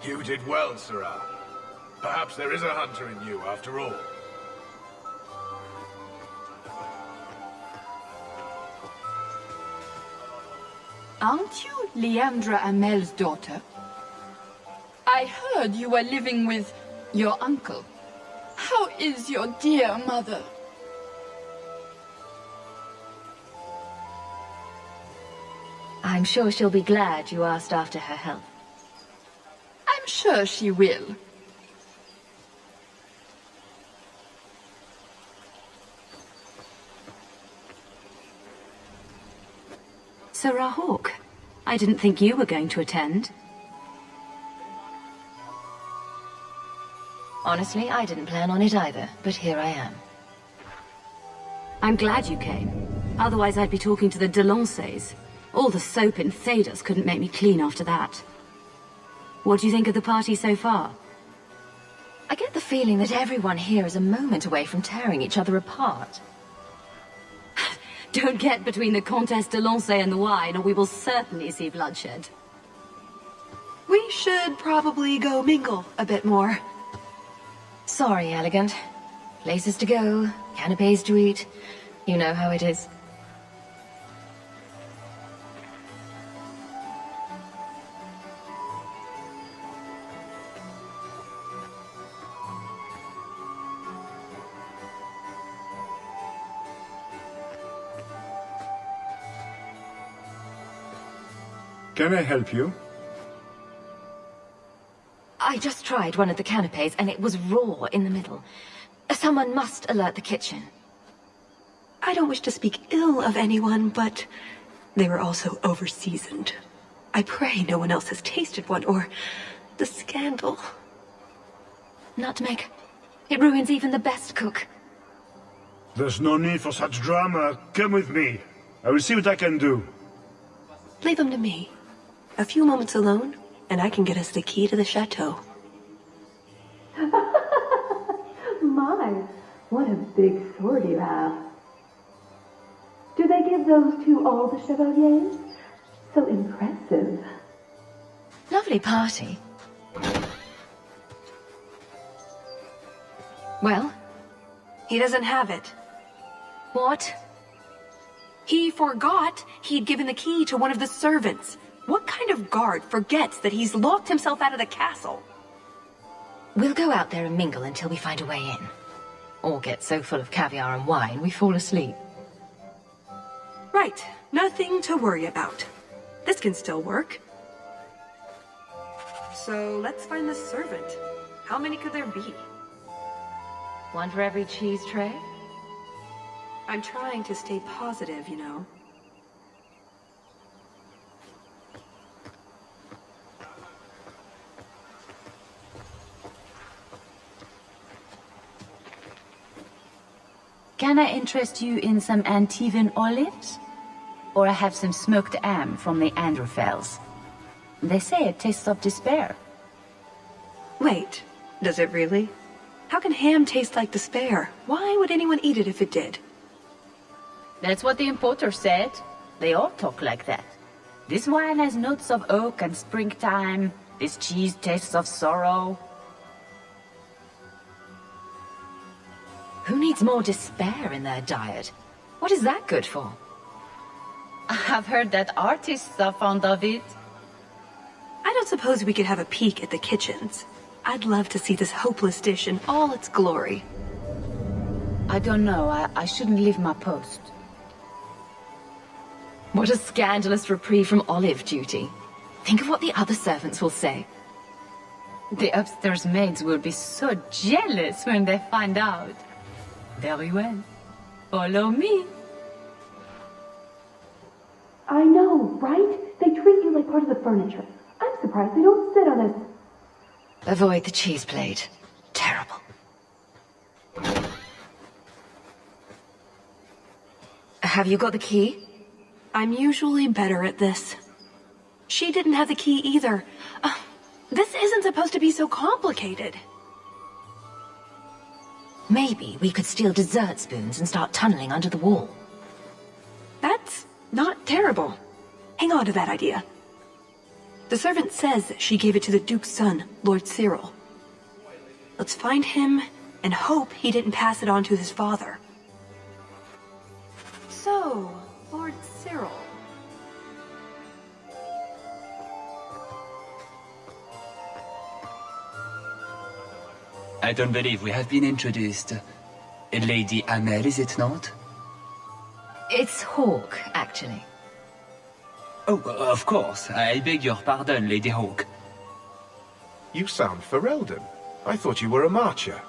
You did well, Sarah. Perhaps there is a hunter in you, after all. Aren't you Leandra Amel's daughter? I heard you were living with your uncle. How is your dear mother? I'm sure she'll be glad you asked after her health. I'm sure she will. Sarah Hawk, I didn't think you were going to attend. Honestly, I didn't plan on it either, but here I am. I'm glad you came. Otherwise, I'd be talking to the de Lanceys. All the soap in Thedas couldn't make me clean after that. What do you think of the party so far? I get the feeling that everyone here is a moment away from tearing each other apart. Don't get between the Comtesse de Lancey and the wine, or we will certainly see bloodshed. We should probably go mingle a bit more. Sorry, Elegant. Places to go, canapes to eat. You know how it is. Can I help you? I just tried one of the canapes and it was raw in the middle. Someone must alert the kitchen. I don't wish to speak ill of anyone, but they were also over-seasoned. I pray no one else has tasted one, or the scandal. Nutmeg. It ruins even the best cook. There's no need for such drama. Come with me. I will see what I can do. Leave them to me. A few moments alone, and I can get us the key to the chateau. My, what a big sword you have. Do they give those to all the chevaliers? So impressive. Lovely party. Well? He doesn't have it. What? He forgot he'd given the key to one of the servants. What kind of guard forgets that he's locked himself out of the castle? We'll go out there and mingle until we find a way in. Or get so full of caviar and wine we fall asleep. Right. Nothing to worry about. This can still work. So let's find the servant. How many could there be? One for every cheese tray? I'm trying to stay positive, you know. Can I interest you in some Antivan olives? Or I have some smoked ham from the Androfels. They say it tastes of despair. Wait, does it really? How can ham taste like despair? Why would anyone eat it if it did? That's what the importer said. They all talk like that. This wine has notes of oak and springtime. This cheese tastes of sorrow. Who needs more despair in their diet? What is that good for? I've heard that artists are fond of it. I don't suppose we could have a peek at the kitchens. I'd love to see this hopeless dish in all its glory. I don't know. I shouldn't leave my post. What a scandalous reprieve from olive duty. Think of what the other servants will say. The upstairs maids will be so jealous when they find out. Very well. Follow me. I know, right? They treat you like part of the furniture. I'm surprised they don't sit on it. Avoid the cheese plate. Terrible. Have you got the key? I'm usually better at this. She didn't have the key either. This isn't supposed to be so complicated. Maybe we could steal dessert spoons and start tunneling under the wall. That's not terrible. Hang on to that idea. The servant says she gave it to the Duke's son, Lord Cyril. Let's find him and hope he didn't pass it on to his father. So, Lord Cyril. I don't believe we have been introduced. Lady Amel, is it not? It's Hawk, actually. Oh, of course. I beg your pardon, Lady Hawk. You sound Ferelden. I thought you were a marcher.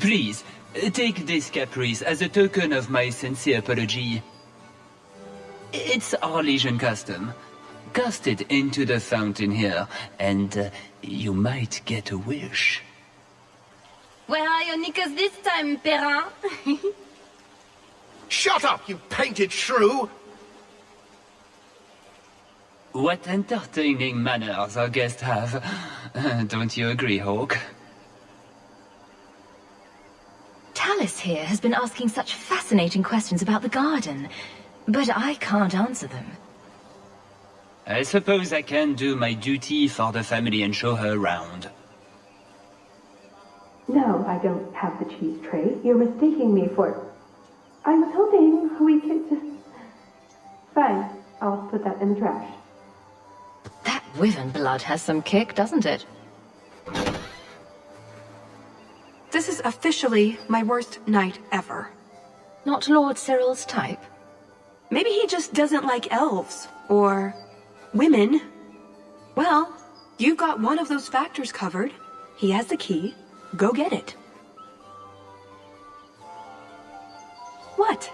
Please, take this caprice as a token of my sincere apology. It's our Legion custom. Cast it into the fountain here, and you might get a wish. Where are your knickers this time, Perrin? Shut up, you painted shrew! What entertaining manners our guests have. Don't you agree, Hawk? Tallis here has been asking such fascinating questions about the garden, but I can't answer them. I suppose I can do my duty for the family and show her around. No, I don't have the cheese tray. You're mistaking me for... I was hoping we could just... Fine, I'll put that in the trash. That wyvern blood has some kick, doesn't it? This is officially my worst night ever. Not Lord Cyril's type? Maybe he just doesn't like elves, or women. Well, you've got one of those factors covered. He has the key. Go get it. What?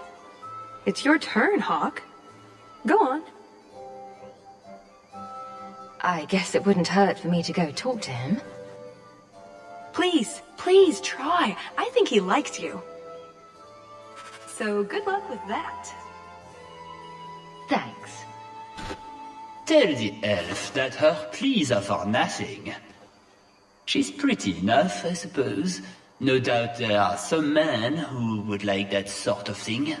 It's your turn, Hawk. Go on. I guess it wouldn't hurt for me to go talk to him. Please, please try. I think he likes you. So good luck with that. Thanks. Tell the elf that her pleas are for nothing. She's pretty enough, I suppose. No doubt there are some men who would like that sort of thing.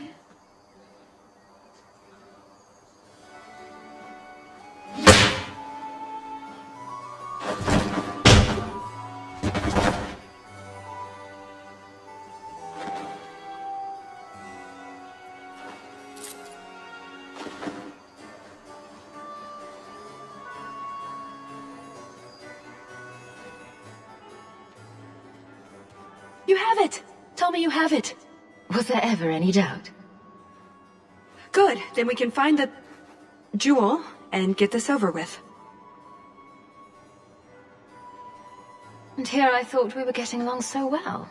You have it! Tell me you have it. Was there ever any doubt? Good, then we can find the jewel and get this over with. And here I thought we were getting along so well.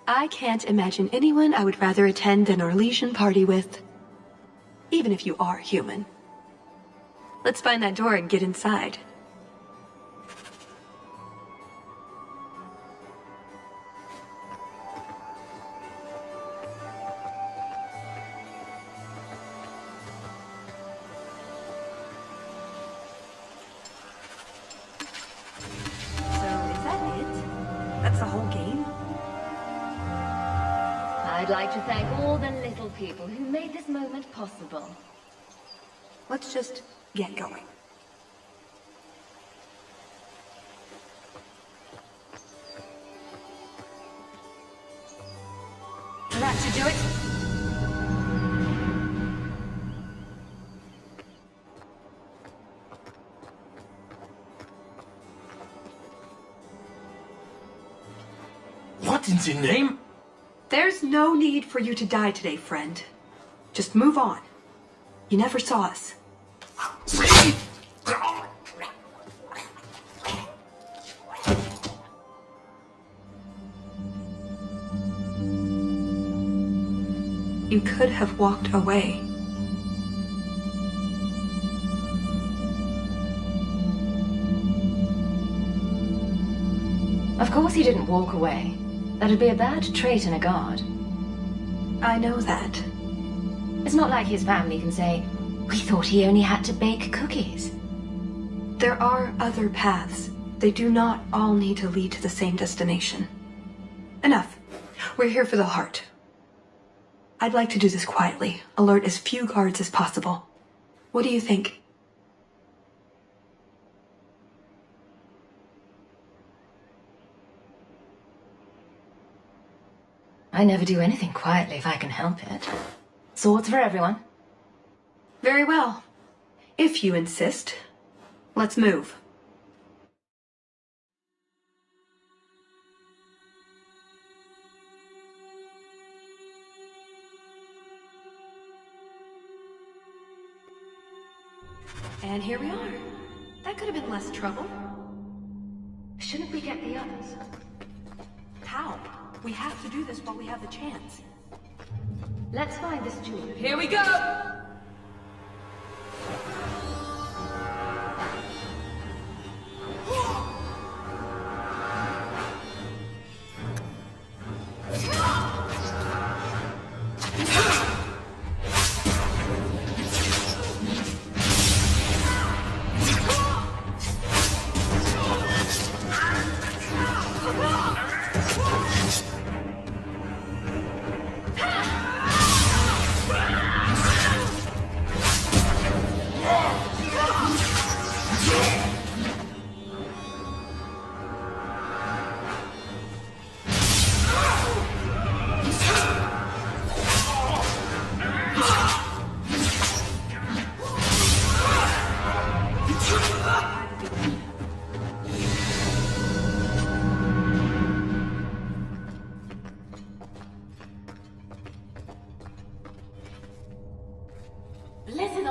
I can't imagine anyone I would rather attend an Orlesian party with. Even if you are human. Let's find that door and get inside. I'd like to thank all the little people who made this moment possible. Let's just get going. That should do it. What in the name? There's no need for you to die today, friend. Just move on. You never saw us. You could have walked away. Of course he didn't walk away. That'd be a bad trait in a guard. I know that. It's not like his family can say, we thought he only had to bake cookies. There are other paths. They do not all need to lead to the same destination. Enough. We're here for the heart. I'd like to do this quietly, alert as few guards as possible. What do you think? I never do anything quietly if I can help it. Swords for everyone. Very well. If you insist. Let's move. And here we are. That could have been less trouble. Shouldn't we get the others? How? We have to do this while we have the chance. Let's find this jewel. Here we go!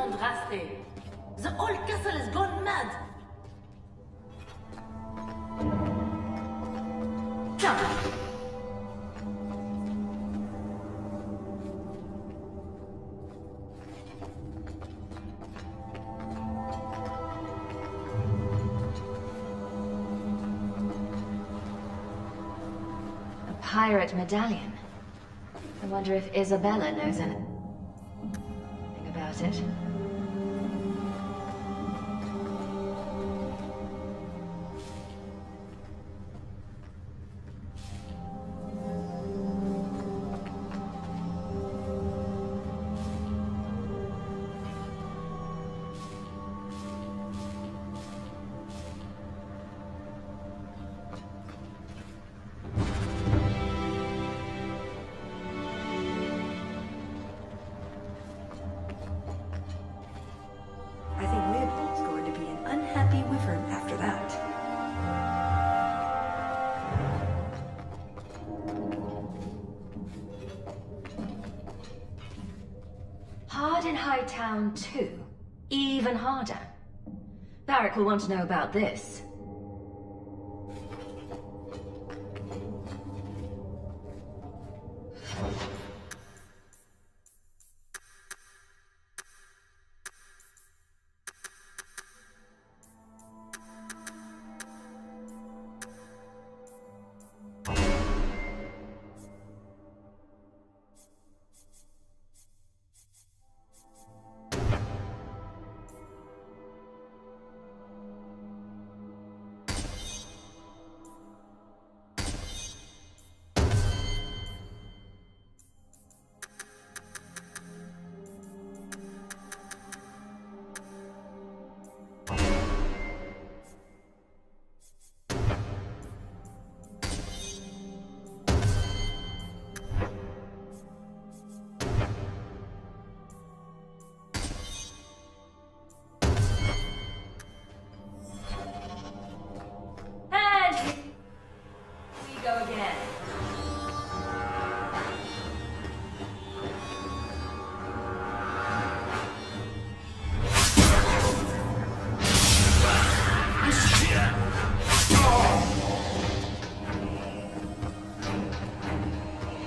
around Raste. The whole castle has gone mad. Come. A pirate medallion. I wonder if Isabella knows anything about it. I think Leopold's going to be an unhappy wyvern after that. Hard in Hightown too. Even harder. Barrack will want to know about this.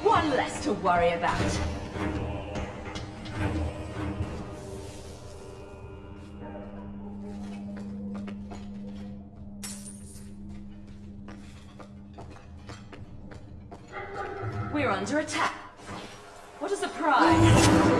One less to worry about. We're under attack. What a surprise!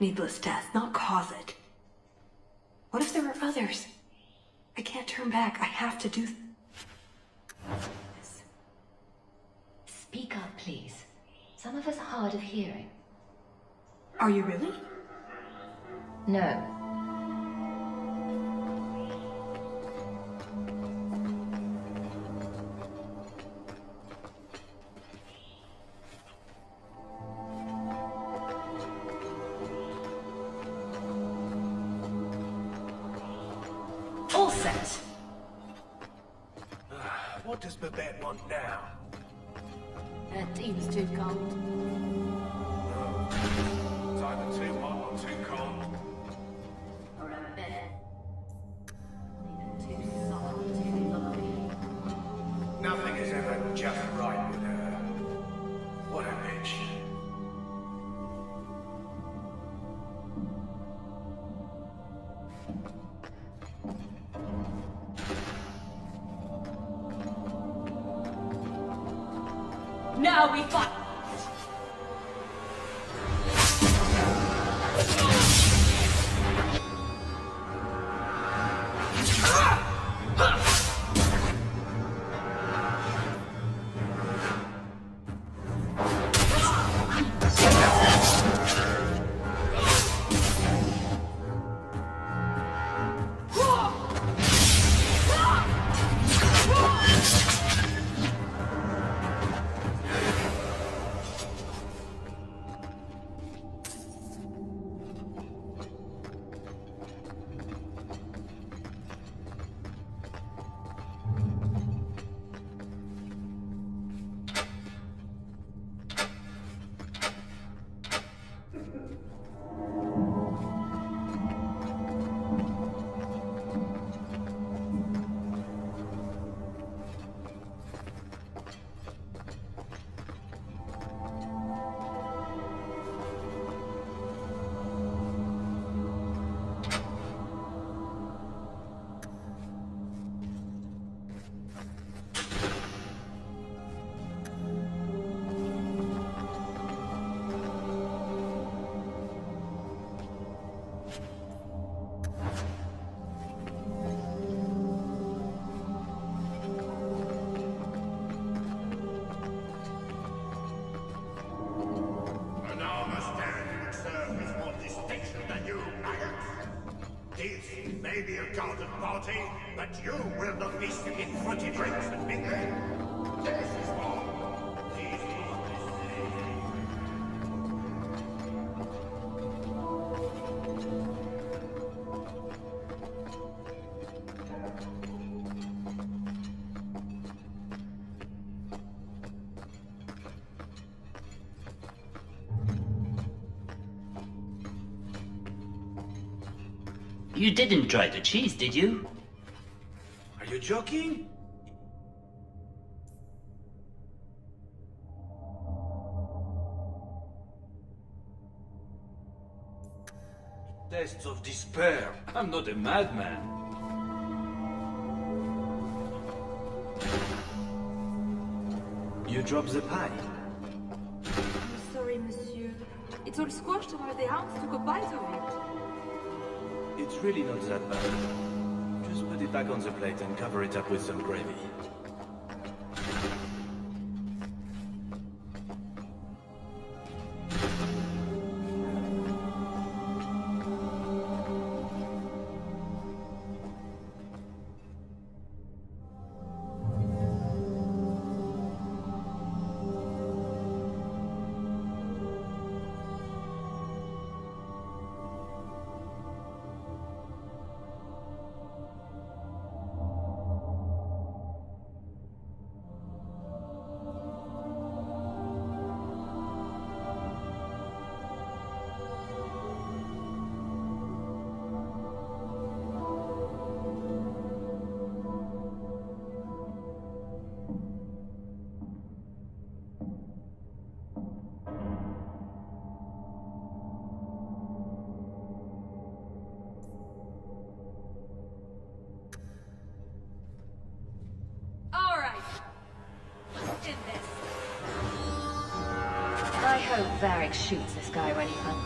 needless death, not cause it. What if there are others? I can't turn back. I have to do this. Speak up, please. Some of us are hard of hearing. Are you really? No. All set. What does Babette want now? That team's too cold. It's either too hot or too cold. Or a bed. Neither too soft or too lovely. Nothing is ever just right with her. What a bitch. Now we fight! Maybe a garden party, but you will not be sipping fruity drinks and mingling. This is all. You didn't try the cheese, did you? Are you joking? Tests of despair. I'm not a madman. You dropped the pie. I'm sorry, monsieur. It's all squashed while the hounds took a bite of it. It's really not that bad. Just put it back on the plate and cover it up with some gravy. I hope Varric shoots this guy when he comes.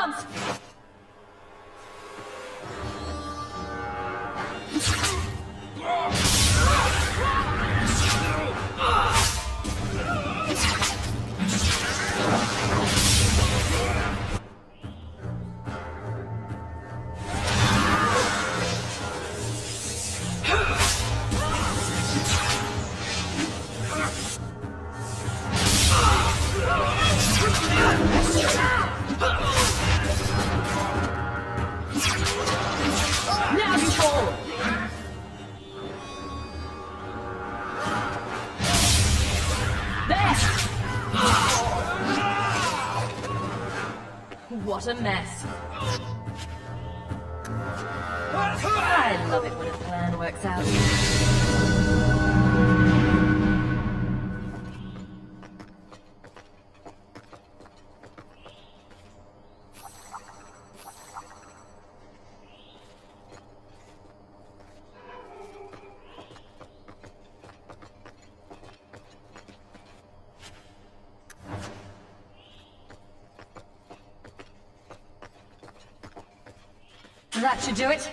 arms! Now control! There! What a mess. I love it when a plan works out. That should do it.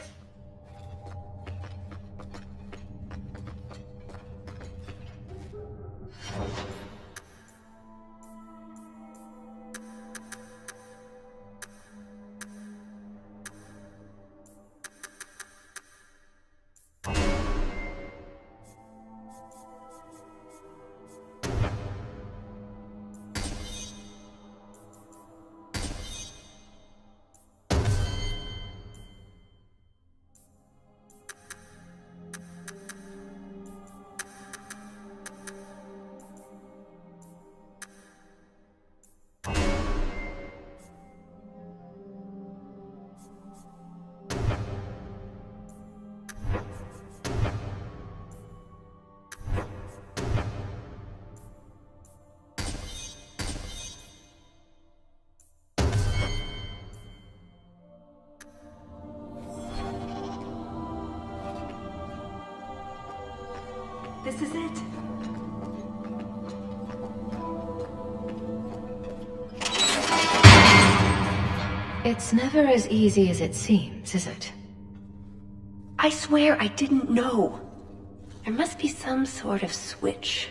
This is it. It's never as easy as it seems, is it? I swear I didn't know. There must be some sort of switch.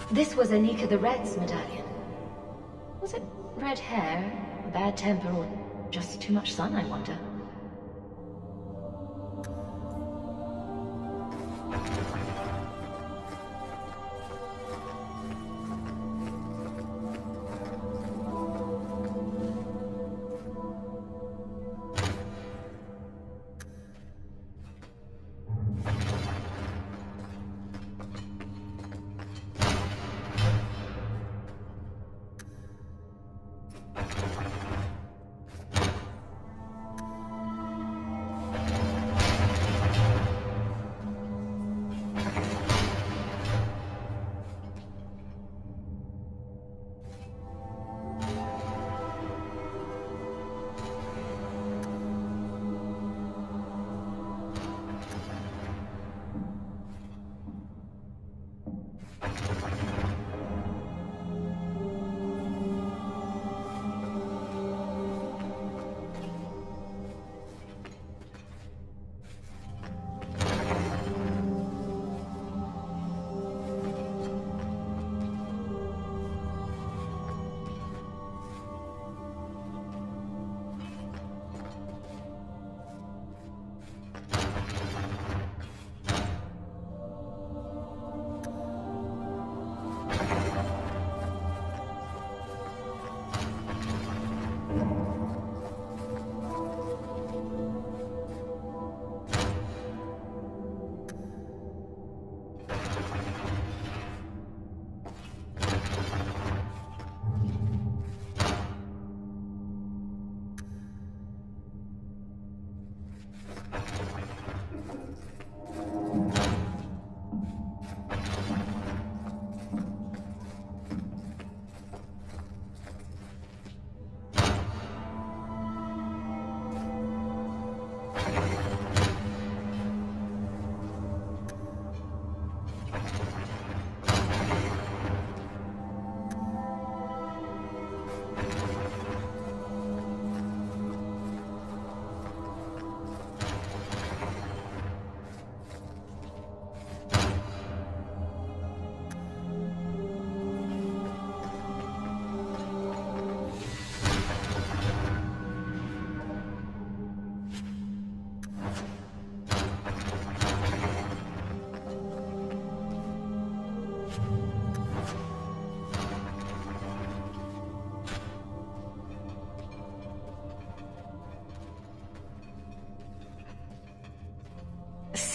This was Anika the Red's medallion. Was it red hair, a bad temper, or just too much sun, I wonder?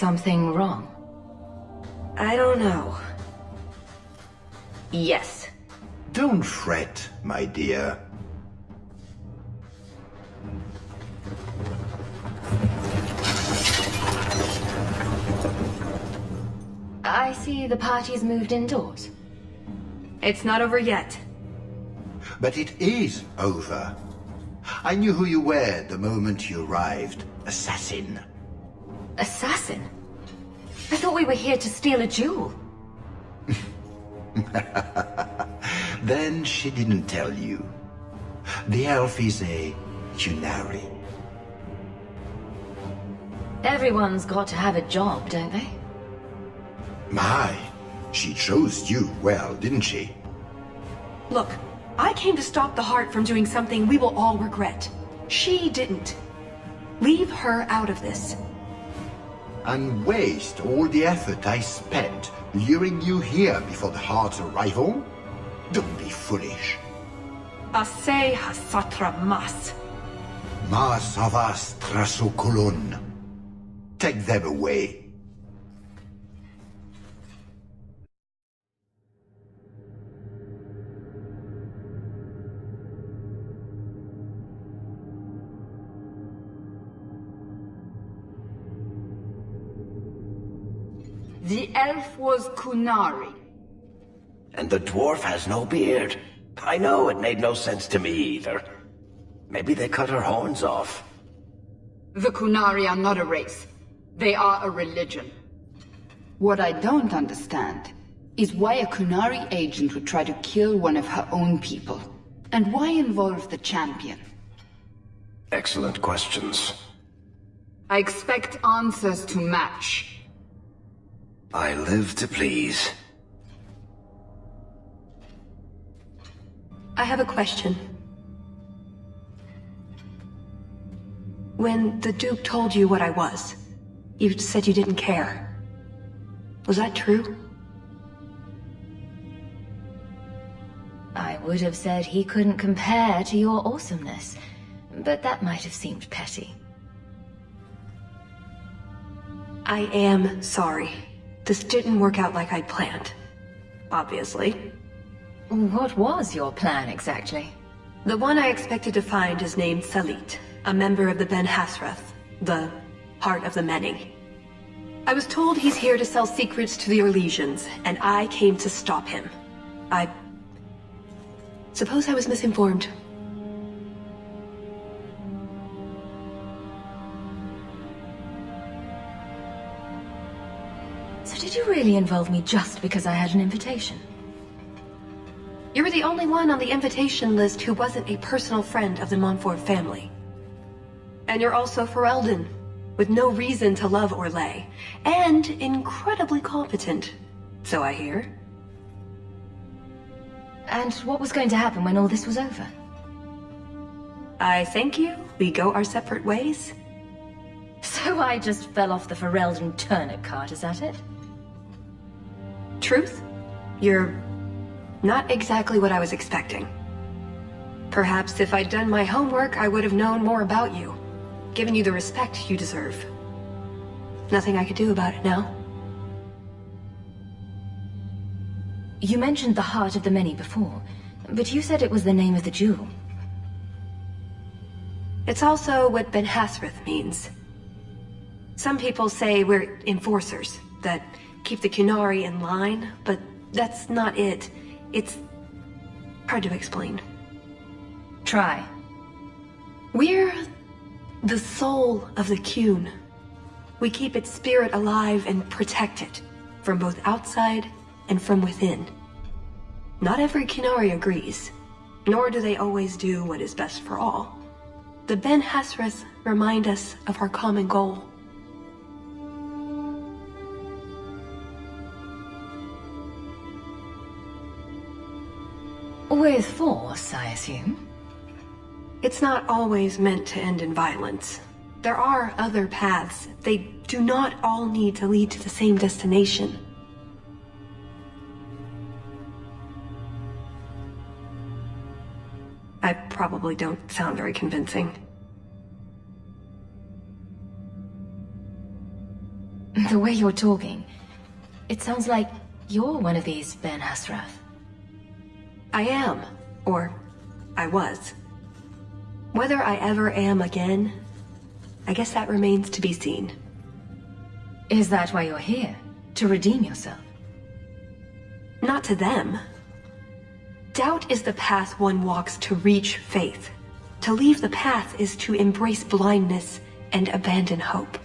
something wrong? I don't know. Yes. Don't fret, my dear. I see the party's moved indoors. It's not over yet. But it is over. I knew who you were the moment you arrived. Assassin. Assassin? I thought we were here to steal a jewel. Then she didn't tell you. The elf is a Qunari. Everyone's got to have a job, don't they? My, she chose you well, didn't she? Look, I came to stop the heart from doing something we will all regret. She didn't. Leave her out of this. And waste all the effort I spent luring you here before the heart's arrival? Don't be foolish. Ase hasatra mas. Mas avas trasukulun. Take them away. The elf was Qunari. And the dwarf has no beard. I know, it made no sense to me either. Maybe they cut her horns off. The Qunari are not a race. They are a religion. What I don't understand is why a Qunari agent would try to kill one of her own people. And why involve the champion? Excellent questions. I expect answers to match. I live to please. I have a question. When the Duke told you what I was, you said you didn't care. Was that true? I would have said he couldn't compare to your awesomeness, but that might have seemed petty. I am sorry. This didn't work out like I'd planned. Obviously. What was your plan exactly? The one I expected to find is named Salit, a member of the Ben Hasrath, the Heart of the Many. I was told he's here to sell secrets to the Orlesians, and I came to stop him. I suppose I was misinformed. So did you really involve me just because I had an invitation? You were the only one on the invitation list who wasn't a personal friend of the Montfort family. And you're also Ferelden, with no reason to love Orlais, and incredibly competent, so I hear. And what was going to happen when all this was over? I thank you. We go our separate ways. So I just fell off the Ferelden turnip cart, is that it? Truth? You're not exactly what I was expecting. Perhaps if I'd done my homework, I would have known more about you, given you the respect you deserve. Nothing I could do about it now. You mentioned the Heart of the Many before, but you said it was the name of the jewel. It's also what Ben Hasrath means. Some people say we're enforcers, that keep the Qunari in line, but that's not it. It's hard to explain. Try. We're the soul of the Qun. We keep its spirit alive and protect it, from both outside and from within. Not every Qunari agrees, nor do they always do what is best for all. The Ben Hasrath remind us of our common goal. With force, I assume? It's not always meant to end in violence. There are other paths. They do not all need to lead to the same destination. I probably don't sound very convincing. The way you're talking, it sounds like you're one of these Ben Hasrath. I am. Or, I was. Whether I ever am again, I guess that remains to be seen. Is that why you're here? To redeem yourself? Not to them. Doubt is the path one walks to reach faith. To leave the path is to embrace blindness and abandon hope.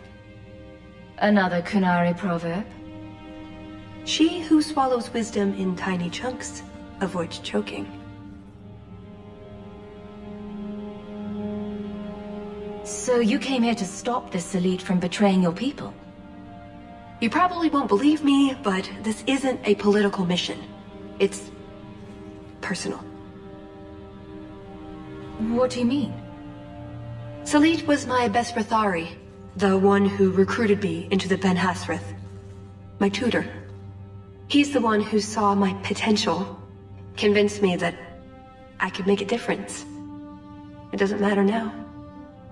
Another Kunari proverb? She who swallows wisdom in tiny chunks avoids choking. So you came here to stop this elite from betraying your people? You probably won't believe me, but this isn't a political mission. It's personal. What do you mean? Salit was my best Rathari, the one who recruited me into the Ben Hasrath. My tutor. He's the one who saw my potential, convinced me that I could make a difference. It doesn't matter now.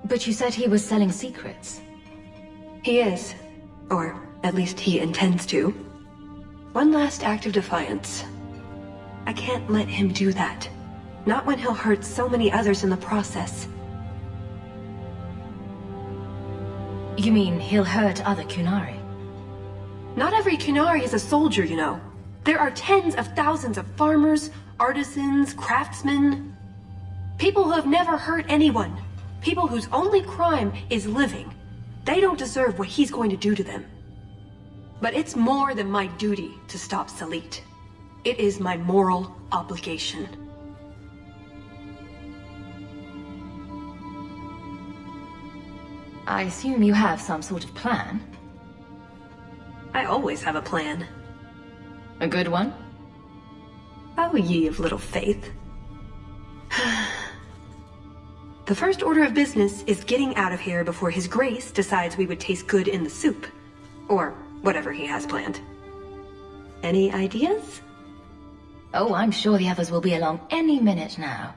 But you said he was selling secrets. He is. Or at least he intends to. One last act of defiance. I can't let him do that. Not when he'll hurt so many others in the process. You mean he'll hurt other Kunari? Not every Kunari is a soldier, you know. There are tens of thousands of farmers, artisans, craftsmen. People who have never hurt anyone. People whose only crime is living. They don't deserve what he's going to do to them. But it's more than my duty to stop Salit. It is my moral obligation. I assume you have some sort of plan? I always have a plan. A good one? Oh, ye of little faith. The first order of business is getting out of here before His Grace decides we would taste good in the soup. Or whatever he has planned. Any ideas? Oh, I'm sure the others will be along any minute now.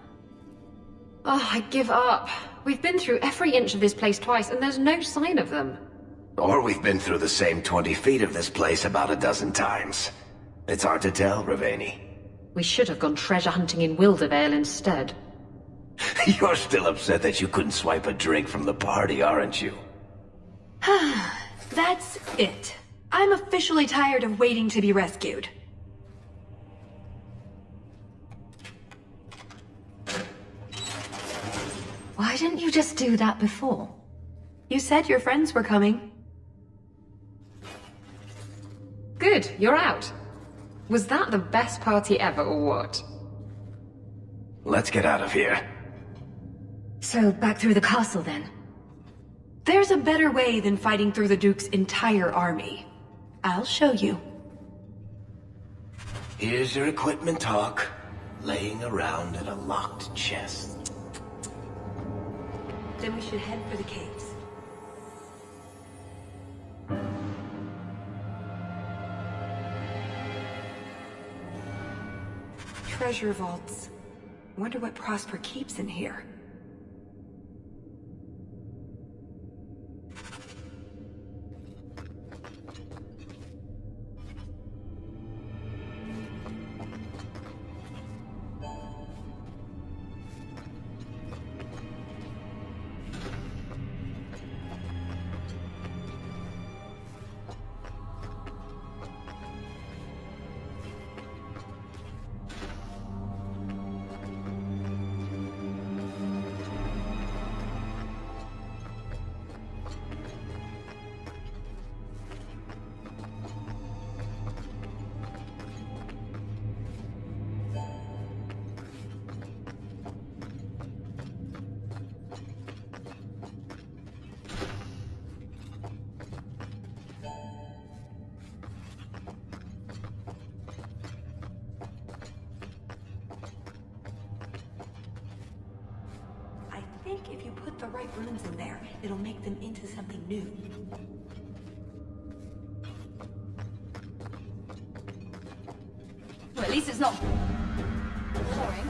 Oh, I give up. We've been through every inch of this place twice, and there's no sign of them. Or we've been through the same 20 feet of this place about a dozen times. It's hard to tell, Ravani. We should have gone treasure hunting in Wildervale instead. You're still upset that you couldn't swipe a drink from the party, aren't you? That's it. I'm officially tired of waiting to be rescued. Why didn't you just do that before? You said your friends were coming. Good, you're out. Was that the best party ever, or what? Let's get out of here. So, back through the castle then? There's a better way than fighting through the Duke's entire army. I'll show you. Here's your equipment talk, laying around in a locked chest. Then we should head for the caves. Treasure vaults. Wonder what Prosper keeps in here. I think if you put the right runes in there, it'll make them into something new. Well, at least it's not boring.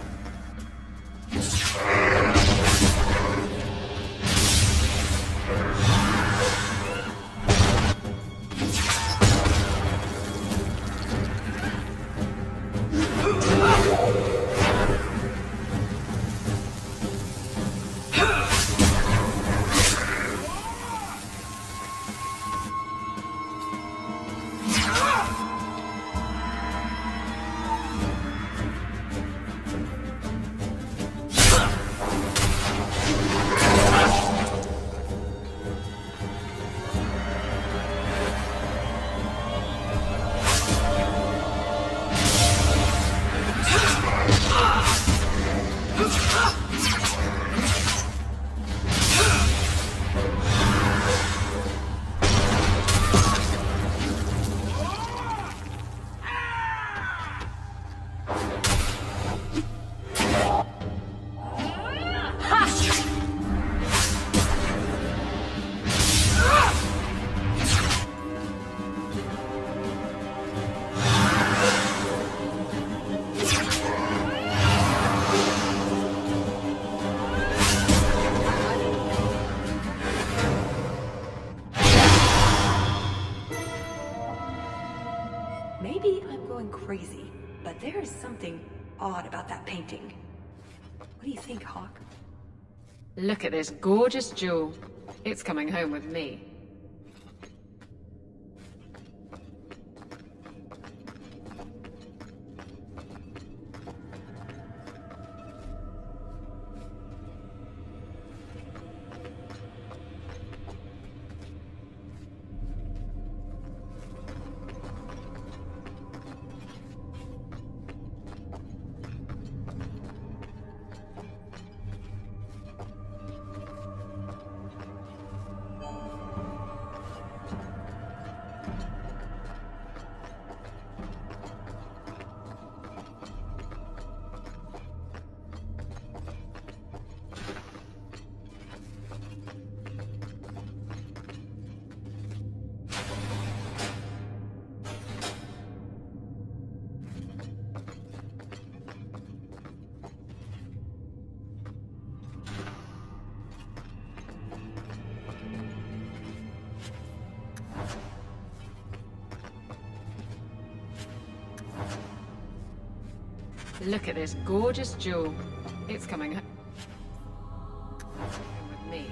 going crazy, but there is something odd about that painting. What do you think, Hawk? Look at this gorgeous jewel. It's coming home with me. Look at this gorgeous jewel. It's coming home with me.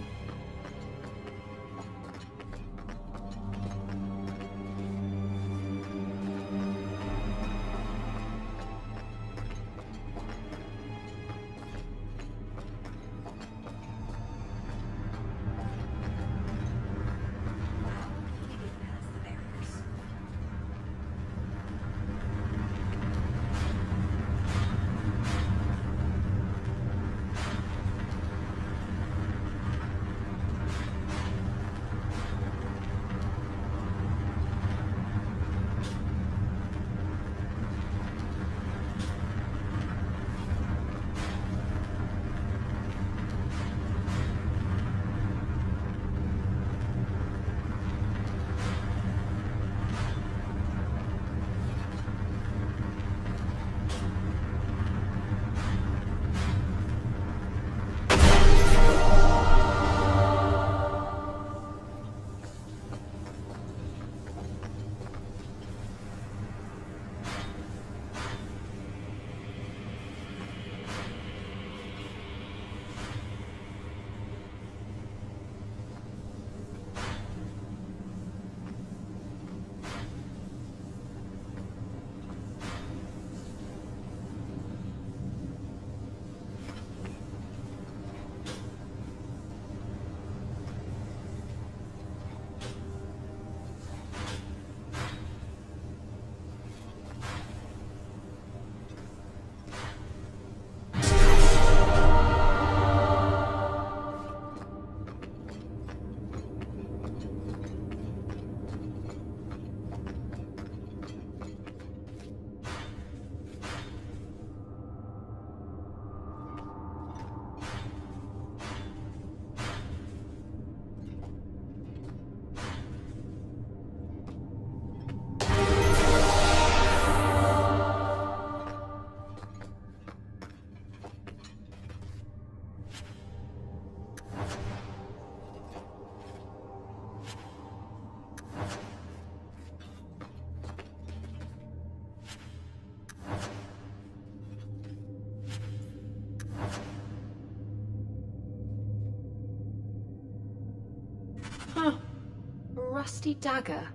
Rusty dagger.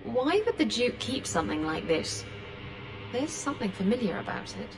Why would the Duke keep something like this? There's something familiar about it.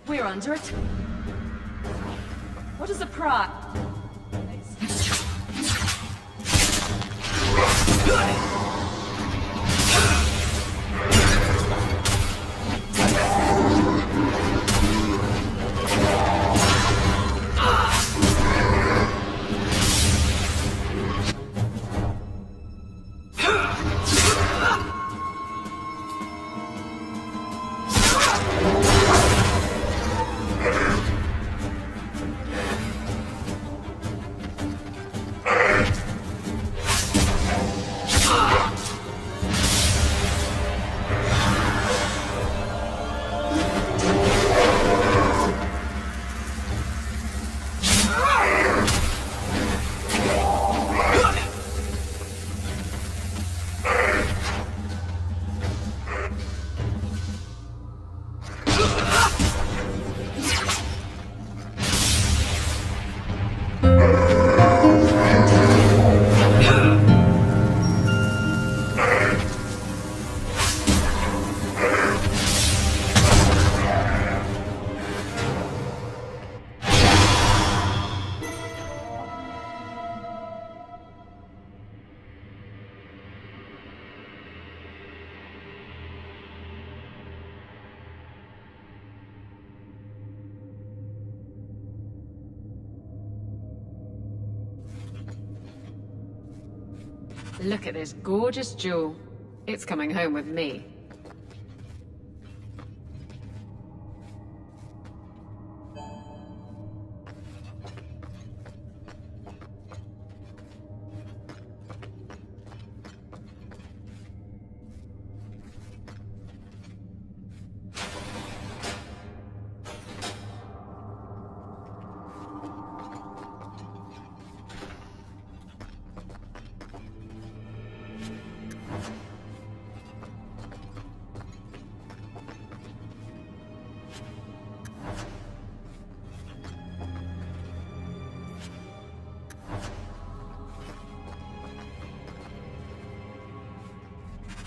We're under it. What is the prize? Look at this gorgeous jewel. It's coming home with me.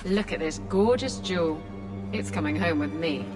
Look at this gorgeous jewel. It's coming home with me.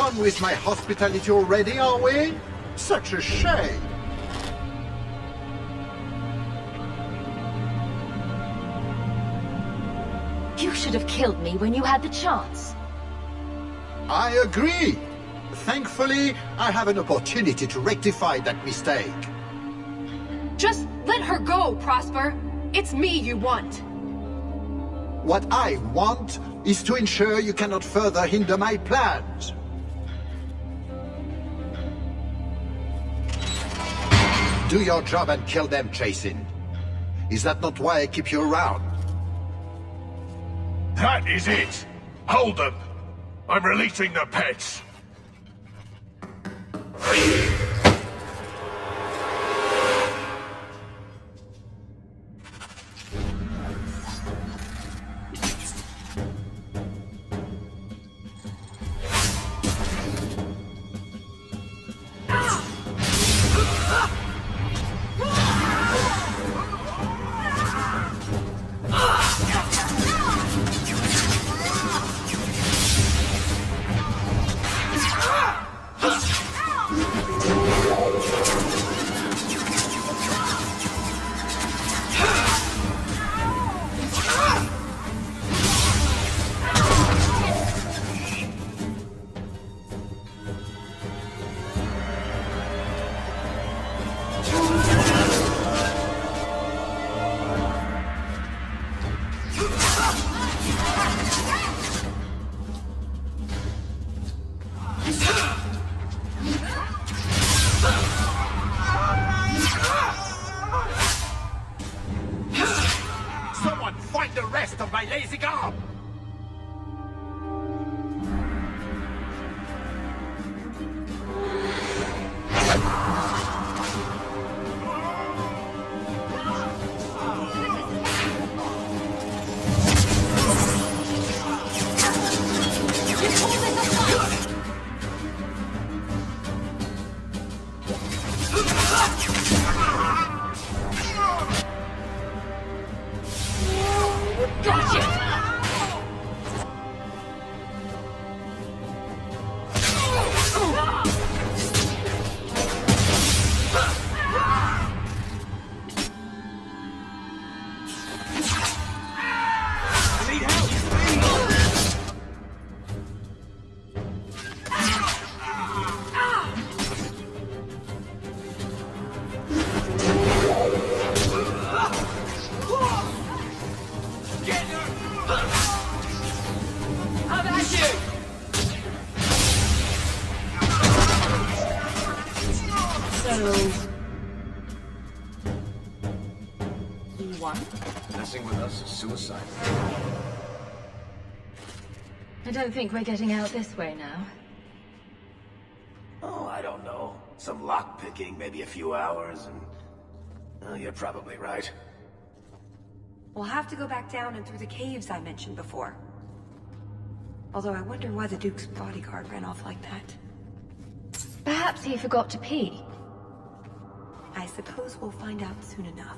done with my hospitality already, are we? Such a shame. You should have killed me when you had the chance. I agree. Thankfully, I have an opportunity to rectify that mistake. Just let her go, Prosper. It's me you want. What I want is to ensure you cannot further hinder my plans. Do your job and kill them, Jason. Is that not why I keep you around? That is it! Hold them! I'm releasing the pets! Someone find the rest of my lazy arm! Messing with us is suicide. I don't think we're getting out this way now. Oh, I don't know. Some lockpicking, maybe a few hours, and... Oh, you're probably right. We'll have to go back down and through the caves I mentioned before. Although I wonder why the Duke's bodyguard ran off like that. Perhaps he forgot to pee. I suppose we'll find out soon enough.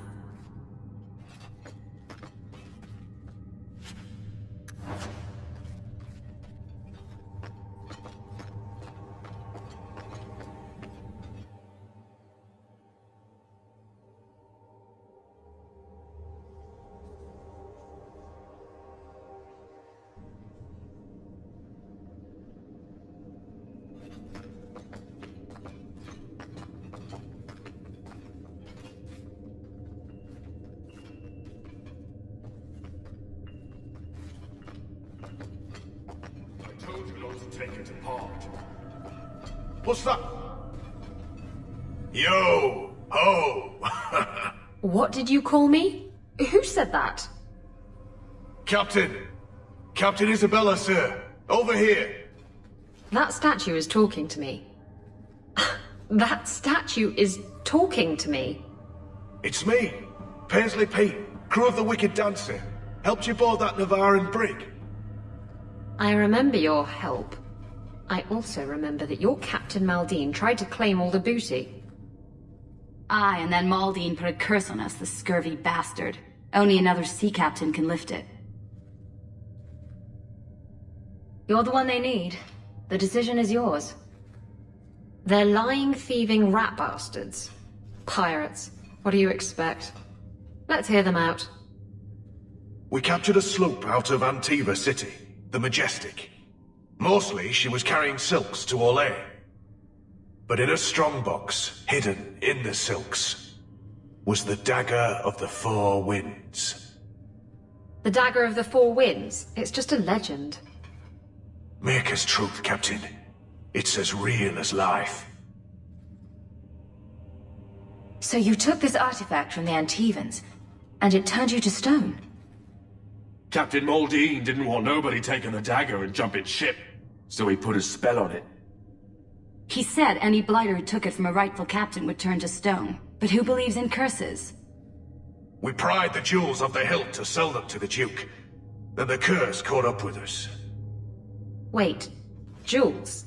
Take it apart. What's that? Yo! Ho! What did you call me? Who said that? Captain! Captain Isabella, sir! Over here! That statue is talking to me. That statue is talking to me. It's me, Paisley Pete, crew of the Wicked Dancer. Helped you board that Navaran brig. I remember your help. I also remember that your Captain Maldine tried to claim all the booty. Aye, and then Maldine put a curse on us, the scurvy bastard. Only another sea captain can lift it. You're the one they need. The decision is yours. They're lying, thieving rat bastards. Pirates. What do you expect? Let's hear them out. We captured a sloop out of Antiva City, the Majestic. Mostly, she was carrying silks to Orlais. But in a strongbox, hidden in the silks, was the Dagger of the Four Winds. The Dagger of the Four Winds? It's just a legend. Maker's truth, Captain. It's as real as life. So you took this artifact from the Antivans, and it turned you to stone? Captain Muldean didn't want nobody taking the dagger and jumping ship, so he put a spell on it. He said any blighter who took it from a rightful captain would turn to stone. But who believes in curses? We pried the jewels off the hilt to sell them to the Duke. Then the curse caught up with us. Wait, jewels?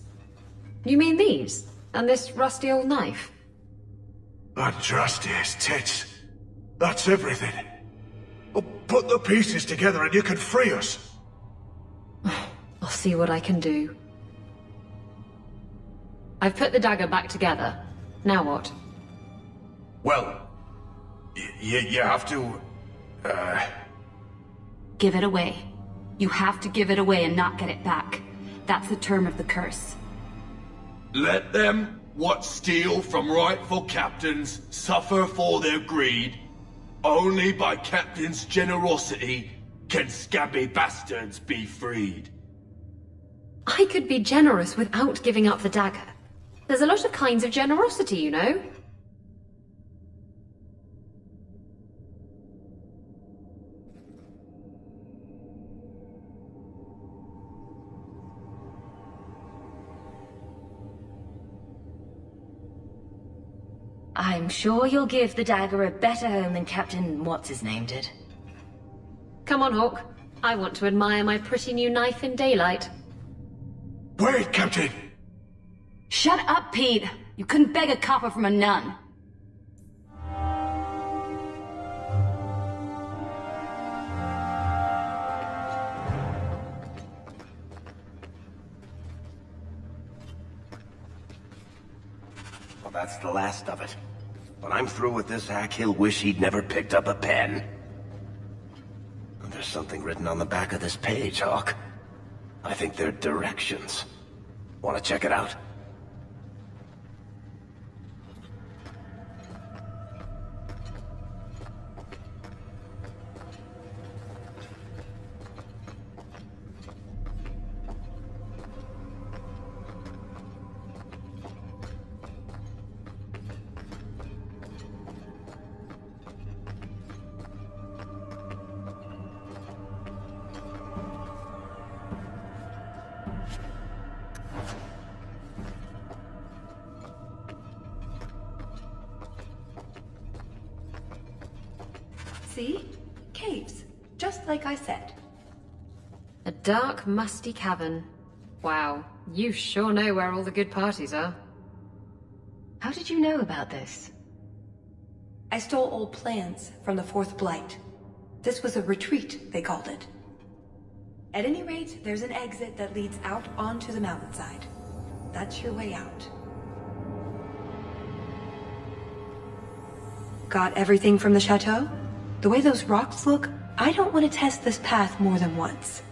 You mean these? And this rusty old knife? And rusty as tits. That's everything. Oh, put the pieces together and you can free us. I'll see what I can do. I've put the dagger back together. Now what? Well, you have to, Give it away. You have to give it away and not get it back. That's the term of the curse. Let them what steal from rightful captains suffer for their greed. Only by captain's generosity can scabby bastards be freed. I could be generous without giving up the dagger. There's a lot of kinds of generosity, you know? I'm sure you'll give the dagger a better home than Captain What's-His-Name did. Come on, Hawk. I want to admire my pretty new knife in daylight. Wait, Captain! Shut up, Pete! You couldn't beg a copper from a nun. Well, that's the last of it. When I'm through with this hack, he'll wish he'd never picked up a pen. And there's something written on the back of this page, Hawk. I think they're directions. Want to check it out? See? Caves. Just like I said. A dark, musty cavern. Wow, you sure know where all the good parties are. How did you know about this? I stole old plans from the Fourth Blight. This was a retreat, they called it. At any rate, there's an exit that leads out onto the mountainside. That's your way out. Got everything from the chateau? The way those rocks look, I don't want to test this path more than once.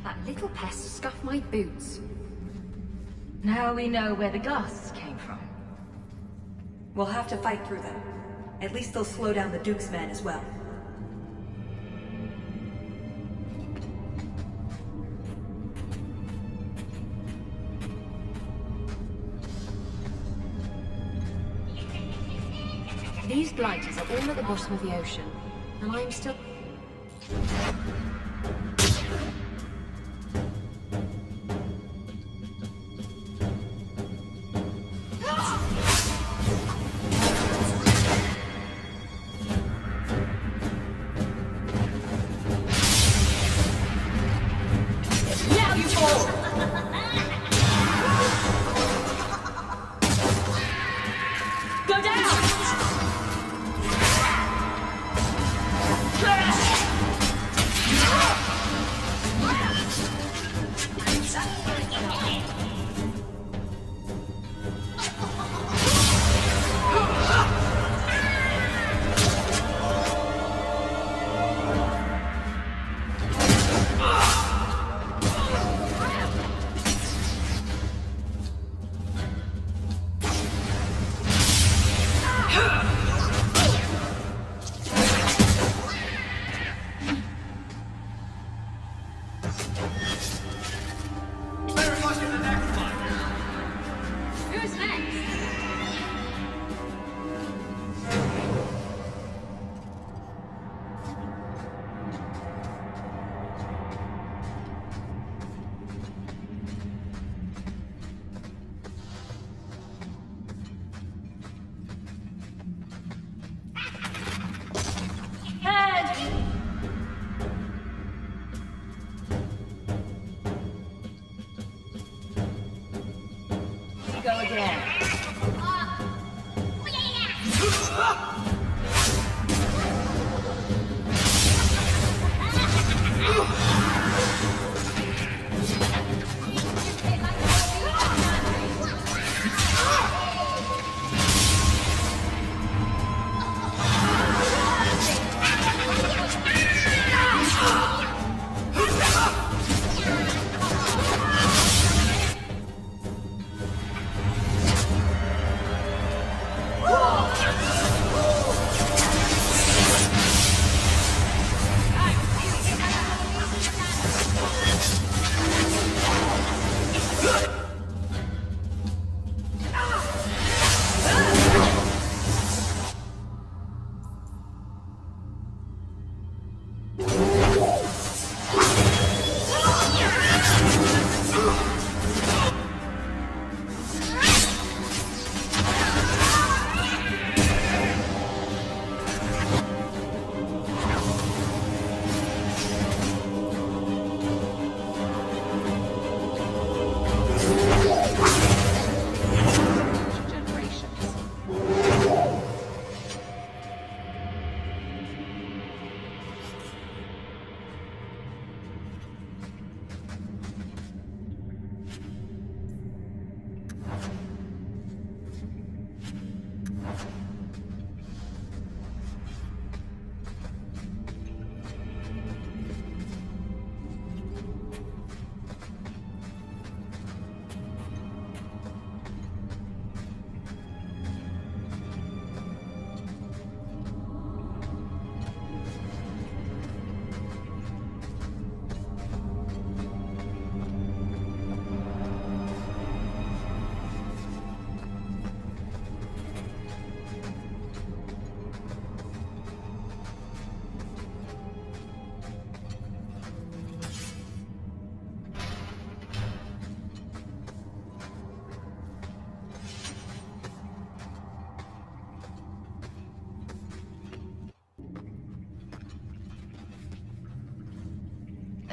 That little pest scuffed my boots. Now we know where the ghasts came from. We'll have to fight through them. At least they'll slow down the Duke's men as well. These blighters are all at the bottom of the ocean, and I'm still... go again.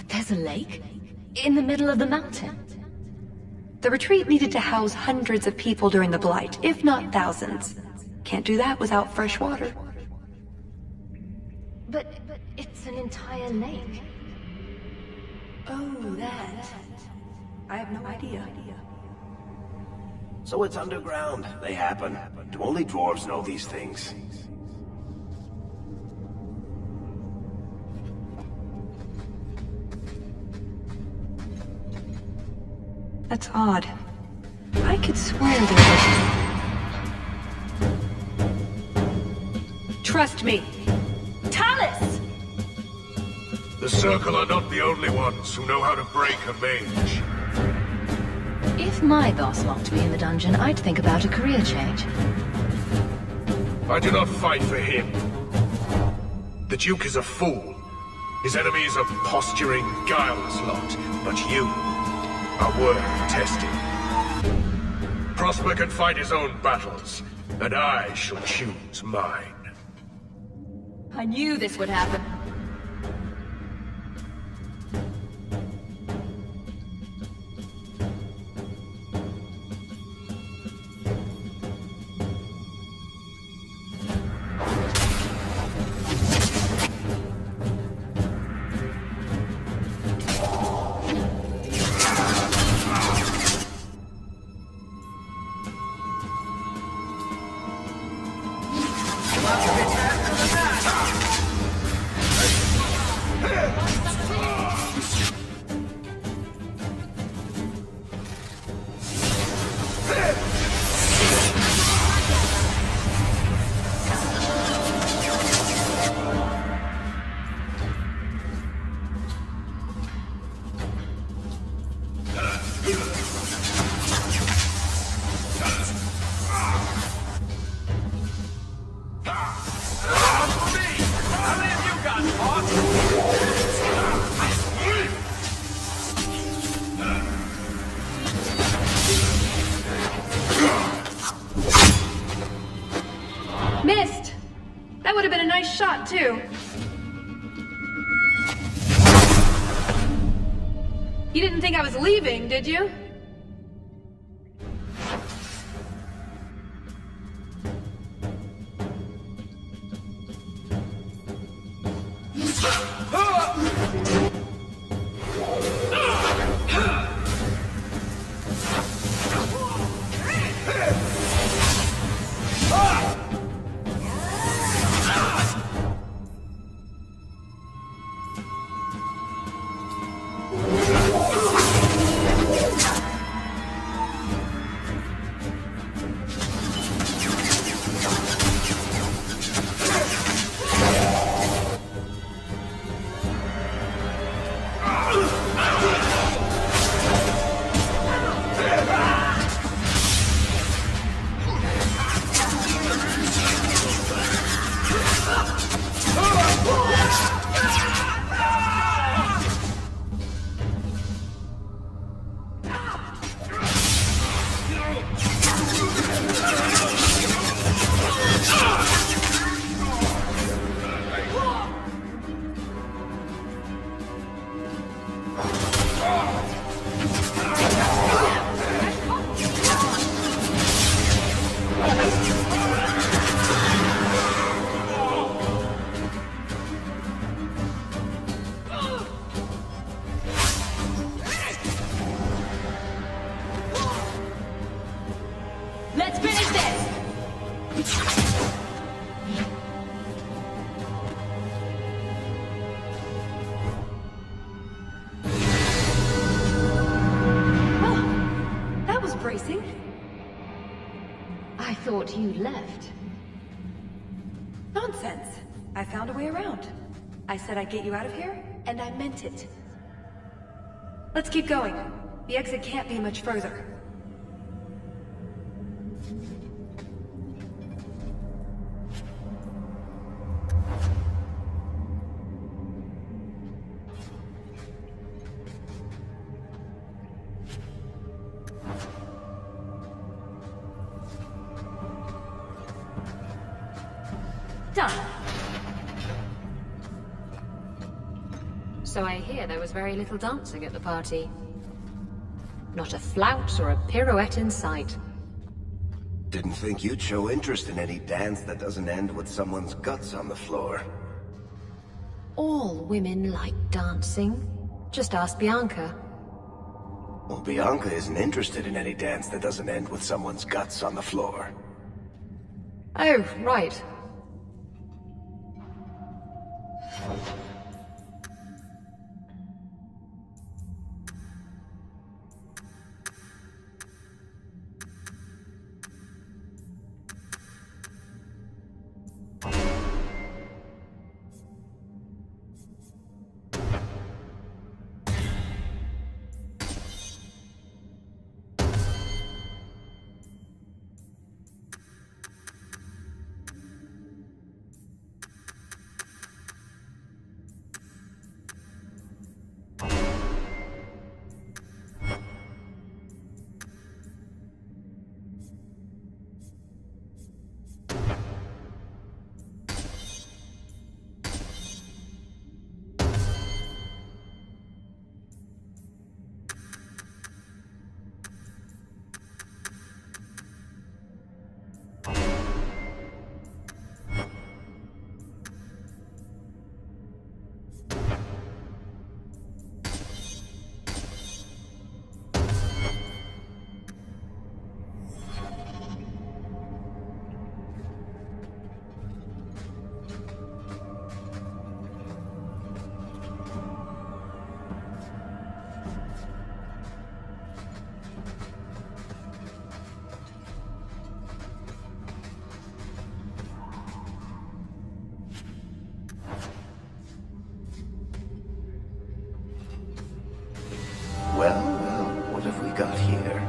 There's a lake? In the middle of the mountain? The retreat needed to house hundreds of people during the Blight, if not thousands. Can't do that without fresh water. But it's an entire lake. Oh, that. I have no idea. So it's underground. They happen. Do only dwarves know these things? That's odd. I could swear there was... Trust me. Talus! The Circle are not the only ones who know how to break a mage. If my boss locked me in the dungeon, I'd think about a career change. I do not fight for him. The Duke is a fool. His enemies a posturing, guileless lot. But you are worth testing. Prosper can fight his own battles, and I shall choose mine. I knew this would happen. Missed! That would have been a nice shot, too. You didn't think I was leaving, did you? thought you left. Nonsense. I found a way around. I said I'd get you out of here, and I meant it. Let's keep going. The exit can't be much further. Done. So I hear there was very little dancing at the party. Not a flout or a pirouette in sight. Didn't think you'd show interest in any dance that doesn't end with someone's guts on the floor. All women like dancing. Just ask Bianca. Well, Bianca isn't interested in any dance that doesn't end with someone's guts on the floor. Oh, right. Well, what have we got here?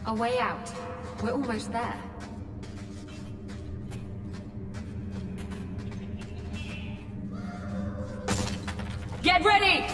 A way out. We're almost there. Get ready!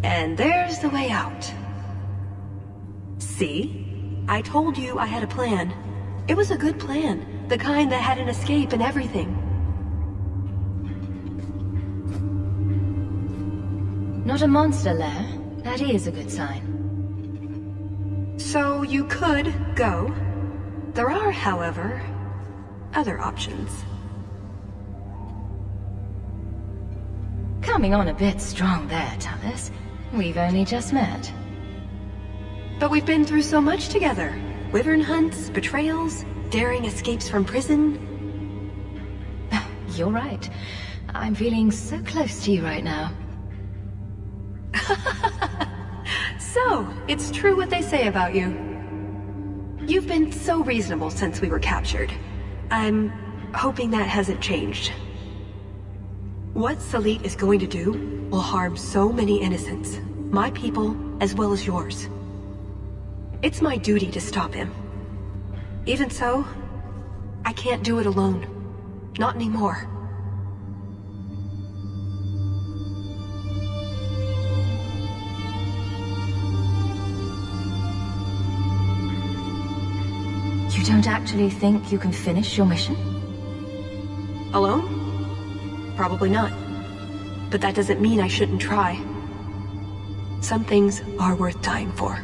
And there's the way out. See? I told you I had a plan. It was a good plan. The kind that had an escape and everything. Not a monster lair. That is a good sign. So you could go. There are, however, other options. Coming on a bit strong there, Tallis. We've only just met. But we've been through so much together. Wyvern hunts, betrayals, daring escapes from prison. You're right. I'm feeling so close to you right now. So, it's true what they say about you. You've been so reasonable since we were captured. I'm hoping that hasn't changed. What Salit is going to do will harm so many innocents, my people as well as yours. It's my duty to stop him. Even so, I can't do it alone. Not anymore. You don't actually think you can finish your mission? Alone? Probably not. But that doesn't mean I shouldn't try. Some things are worth dying for.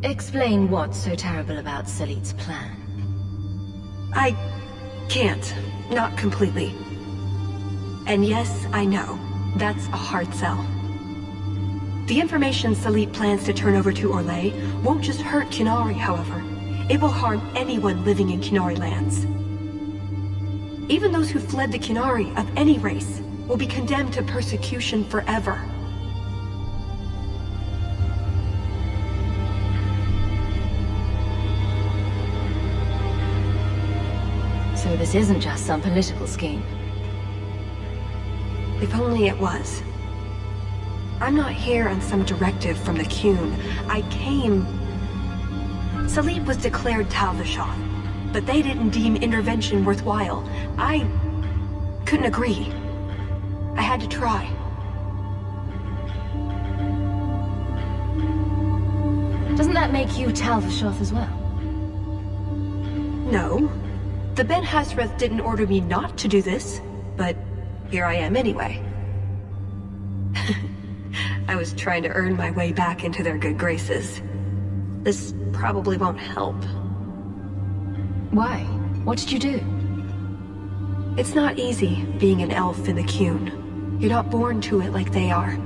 Explain what's so terrible about Salit's plan. I can't. Not completely. And yes, I know. That's a hard sell. The information Salit plans to turn over to Orlais won't just hurt Qunari, however. It will harm anyone living in Qunari lands. Even those who fled the Qunari of any race will be condemned to persecution forever. So this isn't just some political scheme. If only it was. I'm not here on some directive from the Qun. I came... Salit was declared Tal-Vashoth, but they didn't deem intervention worthwhile. I couldn't agree. I had to try. Doesn't that make you Tal-Vashoth as well? No. The Ben Hasreth didn't order me not to do this, but here I am anyway. I was trying to earn my way back into their good graces. This probably won't help. Why? What did you do? It's not easy being an elf in the Qun. You're not born to it like they are.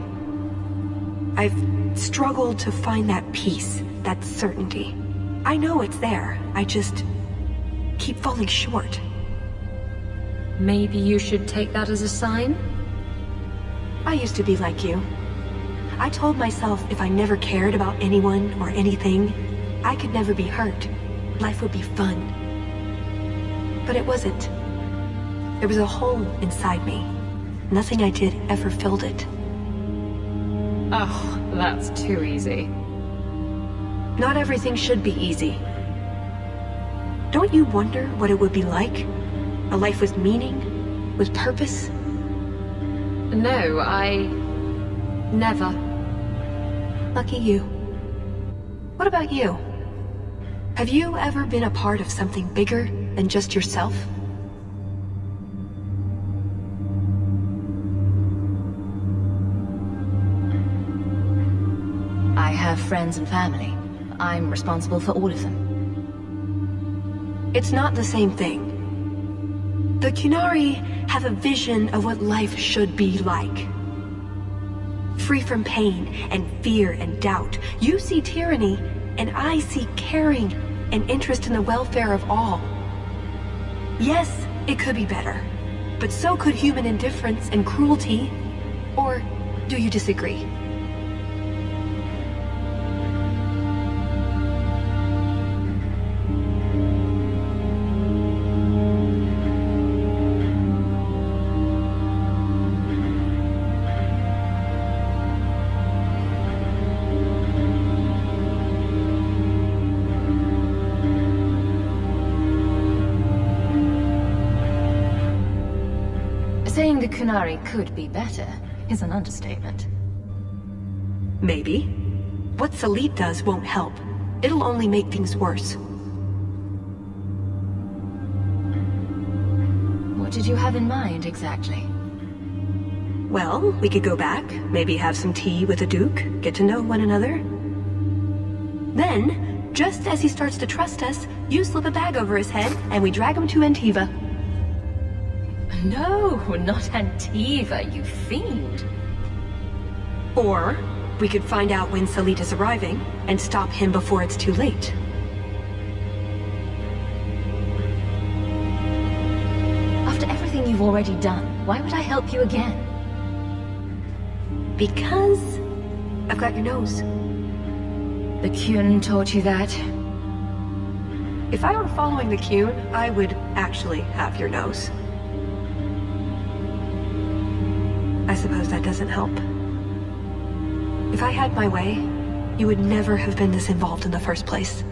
I've struggled to find that peace, that certainty. I know it's there, I just keep falling short. Maybe you should take that as a sign? I used to be like you. I told myself if I never cared about anyone or anything, I could never be hurt. Life would be fun. But it wasn't. There was a hole inside me. Nothing I did ever filled it. Oh, that's too easy. Not everything should be easy. Don't you wonder what it would be like? A life with meaning? With purpose? No, never. Lucky you. What about you? Have you ever been a part of something bigger than just yourself? I have friends and family. I'm responsible for all of them. It's not the same thing. The Qunari have a vision of what life should be like. Free from pain and fear and doubt. You see tyranny, and I see caring and interest in the welfare of all. Yes, it could be better, but so could human indifference and cruelty. Or do you disagree? the Kunari could be better is an understatement. Maybe. What Salit does won't help. It'll only make things worse. What did you have in mind, exactly? Well, we could go back, maybe have some tea with the Duke, get to know one another. Then, just as he starts to trust us, you slip a bag over his head, and we drag him to Antiva. No, not Antiva, you fiend. Or, we could find out when Salit is arriving, and stop him before it's too late. After everything you've already done, why would I help you again? Because I've got your nose. The Kyun taught you that? If I were following the Kyun, I would actually have your nose. I suppose that doesn't help. If I had my way, you would never have been this involved in the first place.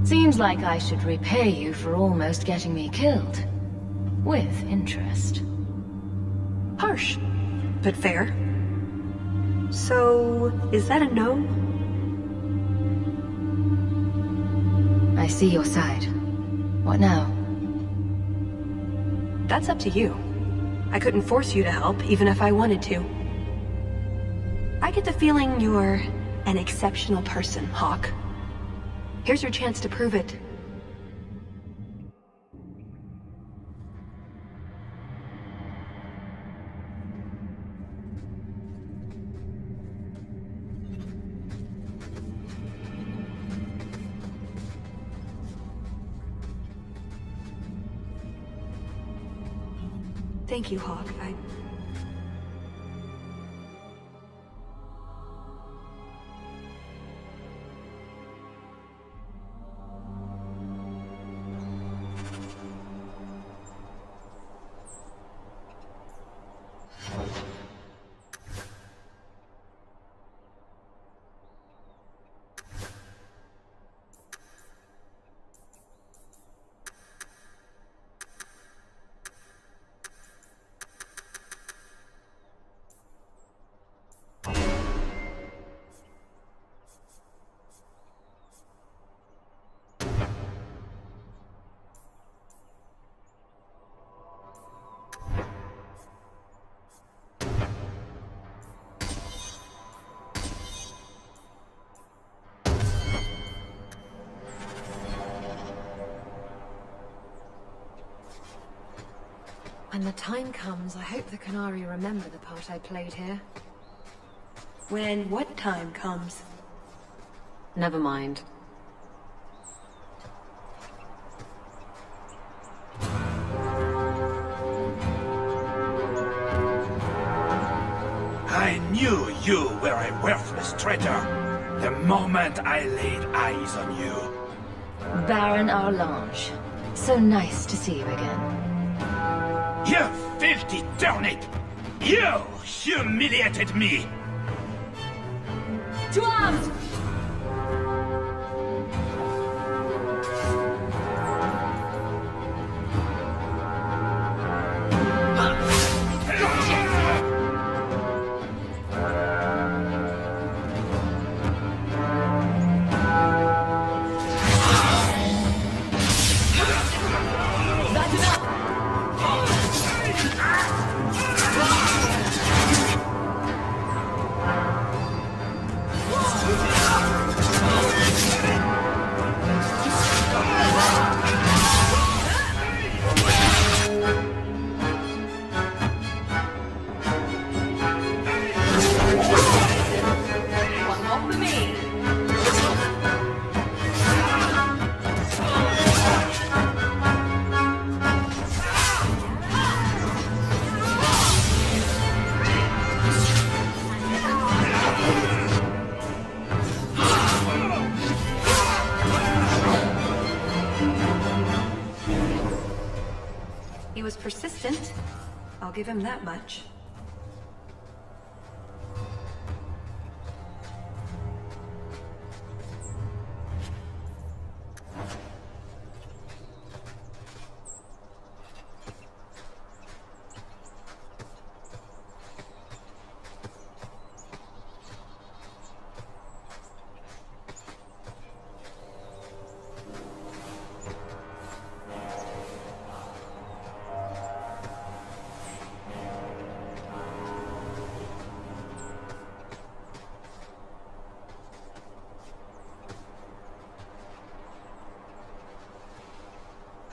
Seems like I should repay you for almost getting me killed. With interest. Harsh, but fair. So, is that a no? I see your side. What now? That's up to you. I couldn't force you to help, even if I wanted to. I get the feeling you're an exceptional person, Hawk. Here's your chance to prove it. Thank you, Hawk. When the time comes, I hope the Kunari remember the part I played here. When what time comes? Never mind. I knew you were a worthless traitor the moment I laid eyes on you. Baron Arlange. So nice to see you again. You filthy turnip! You humiliated me! To arms! He was persistent. I'll give him that much.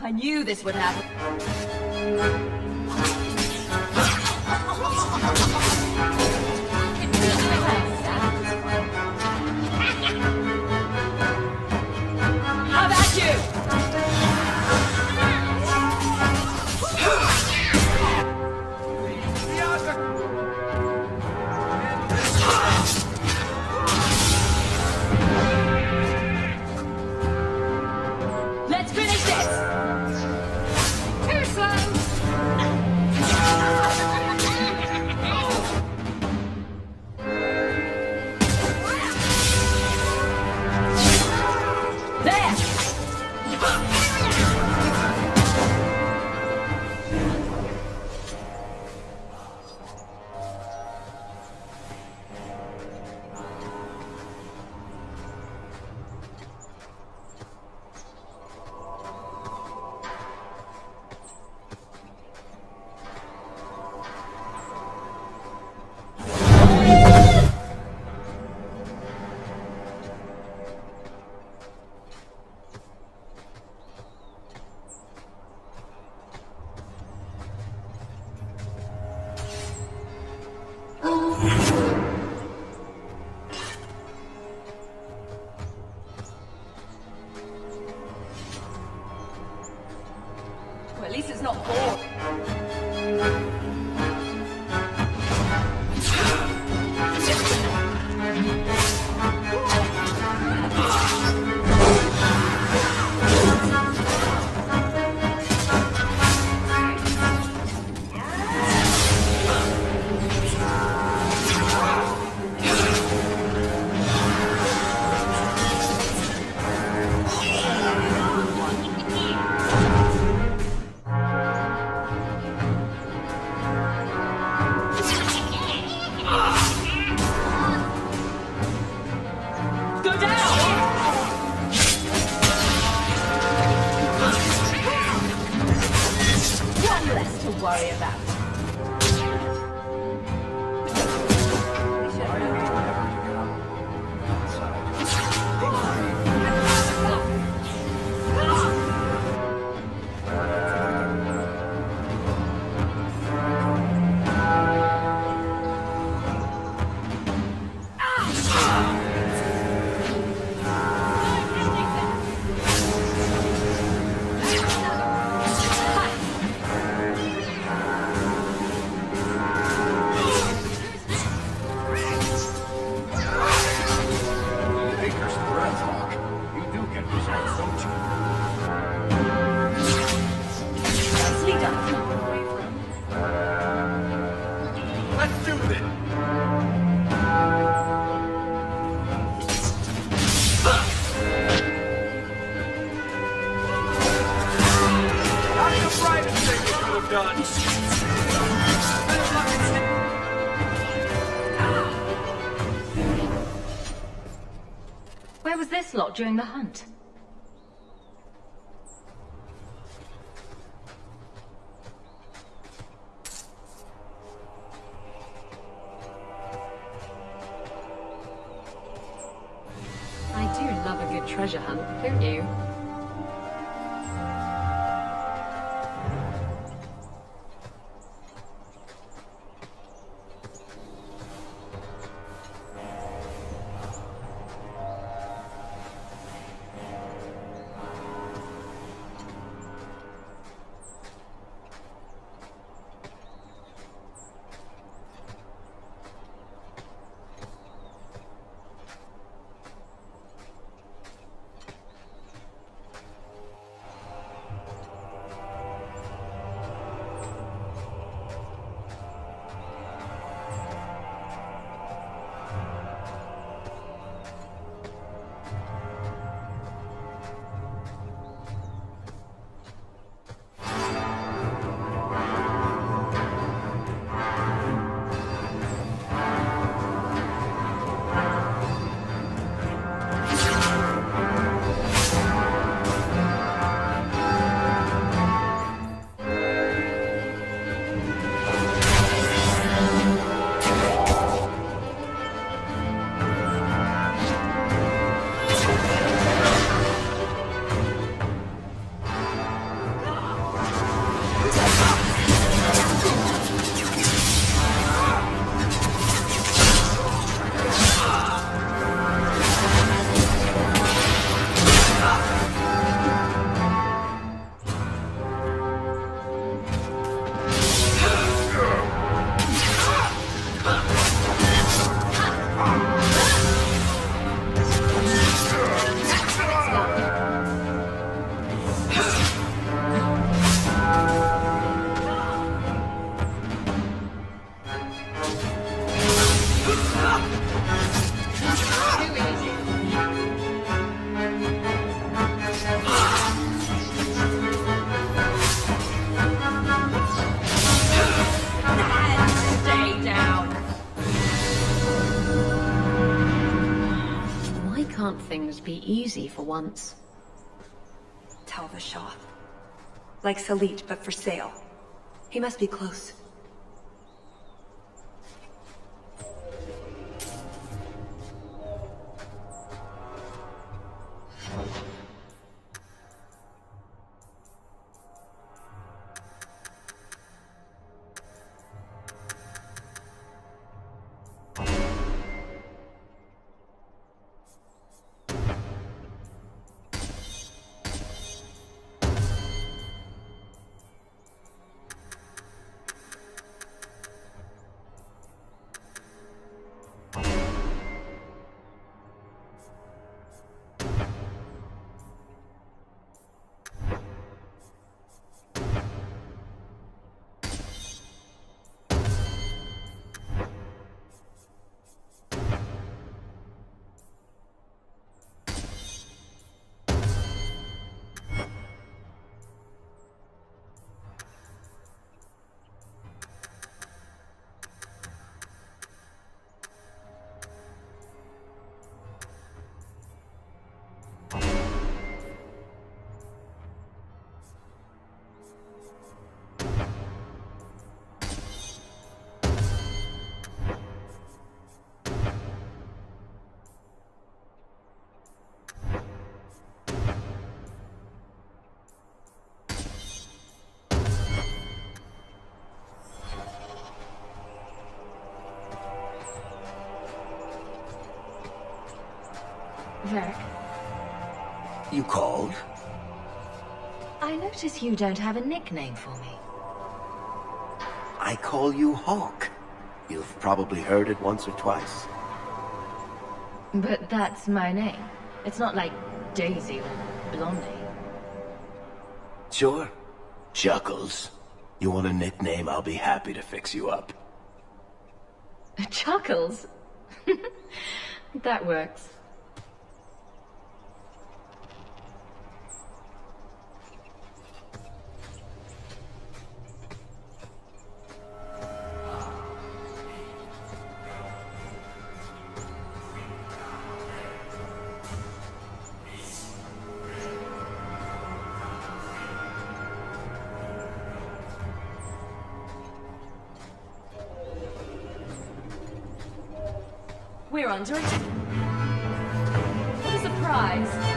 I knew this would happen. How about you? Let's finish this! Too slow! Well, at least it's not bored. Worry about. Where was this lot during the hunt? I do love a good treasure hunt, don't you? can't things be easy for once? Tell the Shah. Like Salit, but for sale. He must be close. Varric, You called? I notice you don't have a nickname for me. I call you Hawk. You've probably heard it once or twice. But that's my name. It's not like Daisy or Blondie. Sure. Chuckles. You want a nickname, I'll be happy to fix you up. Chuckles? That works. We're under attack. What a surprise!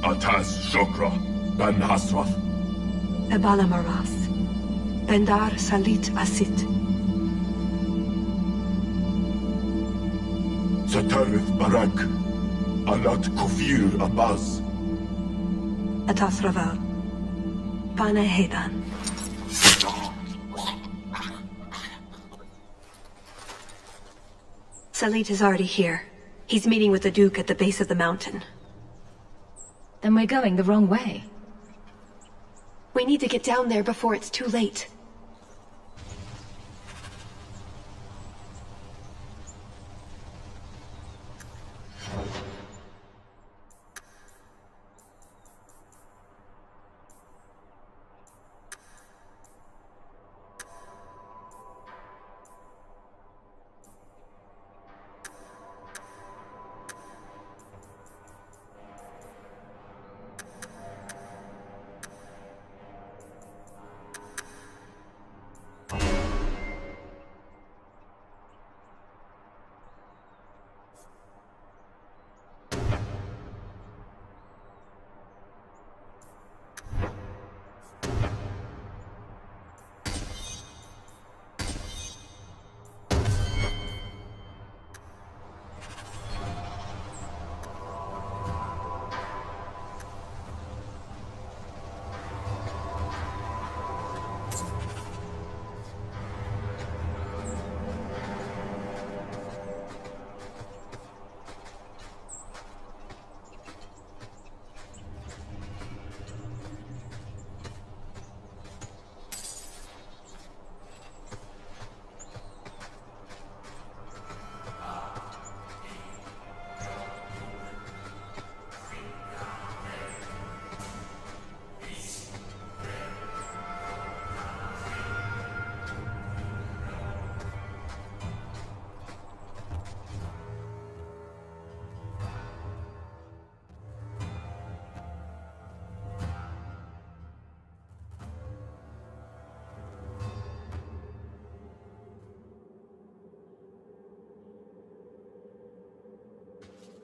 Atas Shokra, Ben Hasrath. Ebala Maras. Bendar Salit Asit. Satarith Barak, Alat Kufir Abaz. Atas Raval. Pana Hedan. Salit is already here. He's meeting with the Duke at the base of the mountain. Then we're going the wrong way. We need to get down there before it's too late.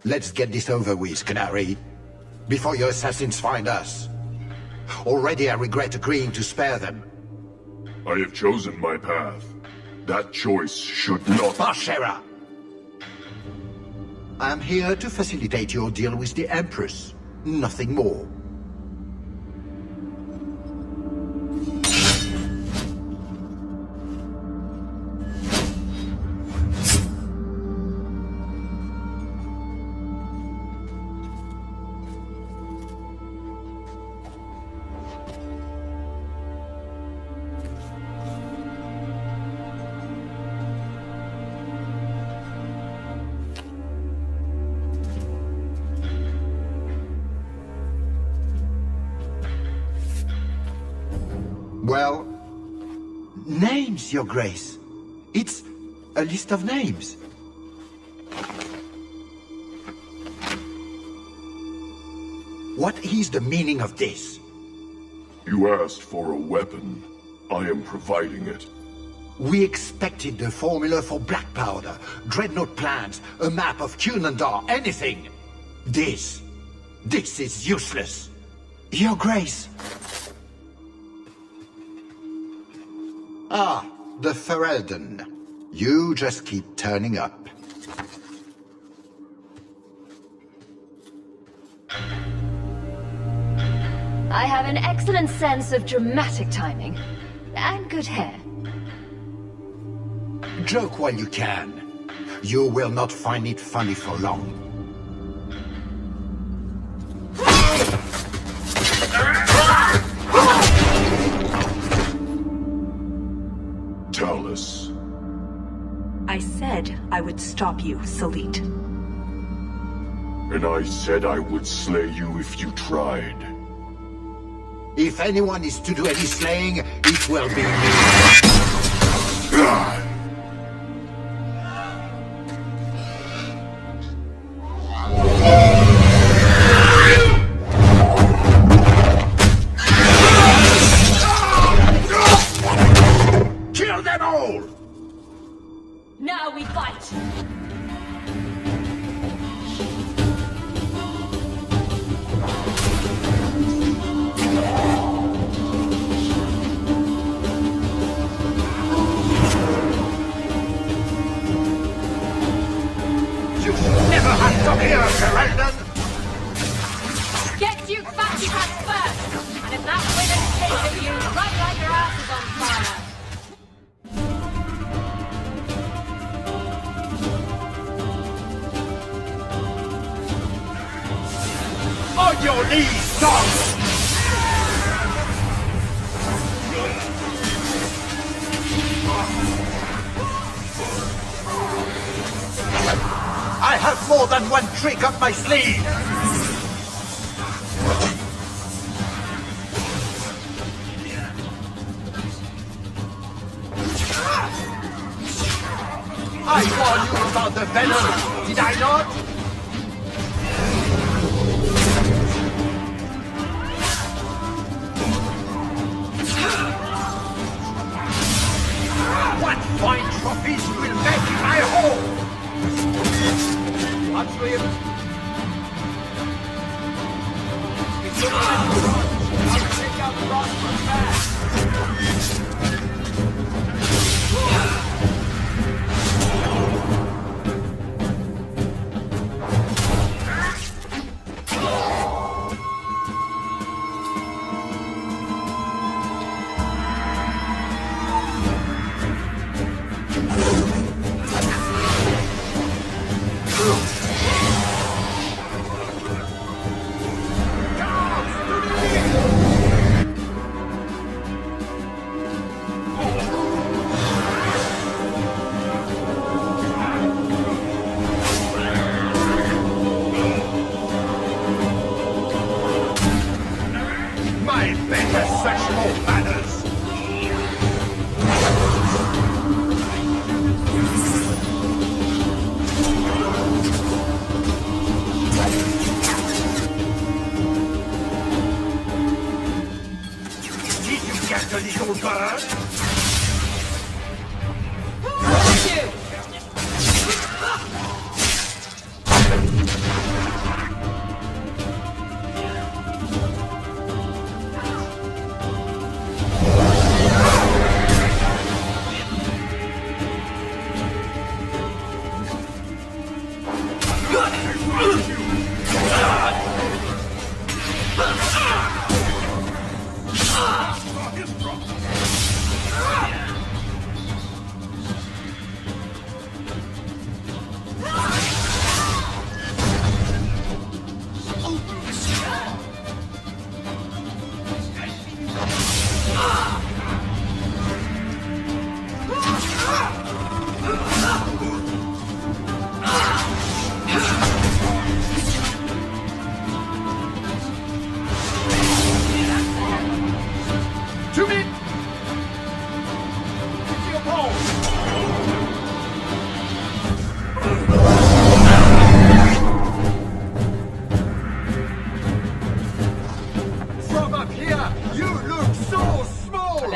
Let's get this over with, Canary, before your assassins find us. Already I regret agreeing to spare them. I have chosen my path. That choice should not... Bashera! I am here to facilitate your deal with the Empress. Nothing more. Well, names, Your Grace. It's a list of names. What is the meaning of this? You asked for a weapon. I am providing it. We expected the formula for black powder, dreadnought plans, a map of Cunandar, anything. This is useless. Your Grace. Ah, the Ferelden. You just keep turning up. I have an excellent sense of dramatic timing. And good hair. Joke while you can. You will not find it funny for long. Talus. I said I would stop you, Salit. And I said I would slay you if you tried. If anyone is to do any slaying, it will be me. Kill them all! Now we fight! Fancy packs first! And if that winner's taken you, run like your ass is on fire! On your knees, dog! I have more than one trick up my sleeve! I warned you about the venom, did I not? What fine trophies you will make in my home! What's with? It's your time to run. I'll take out the rock from back.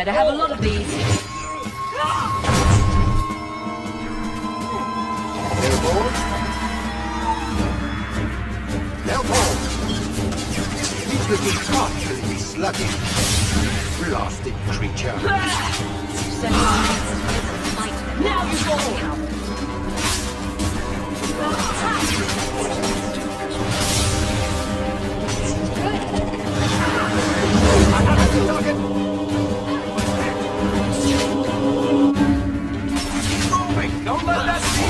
Better have a lot of these. Elbow! He's looking partially sluggish. Blasted creature. Now you fall! Don't let that see.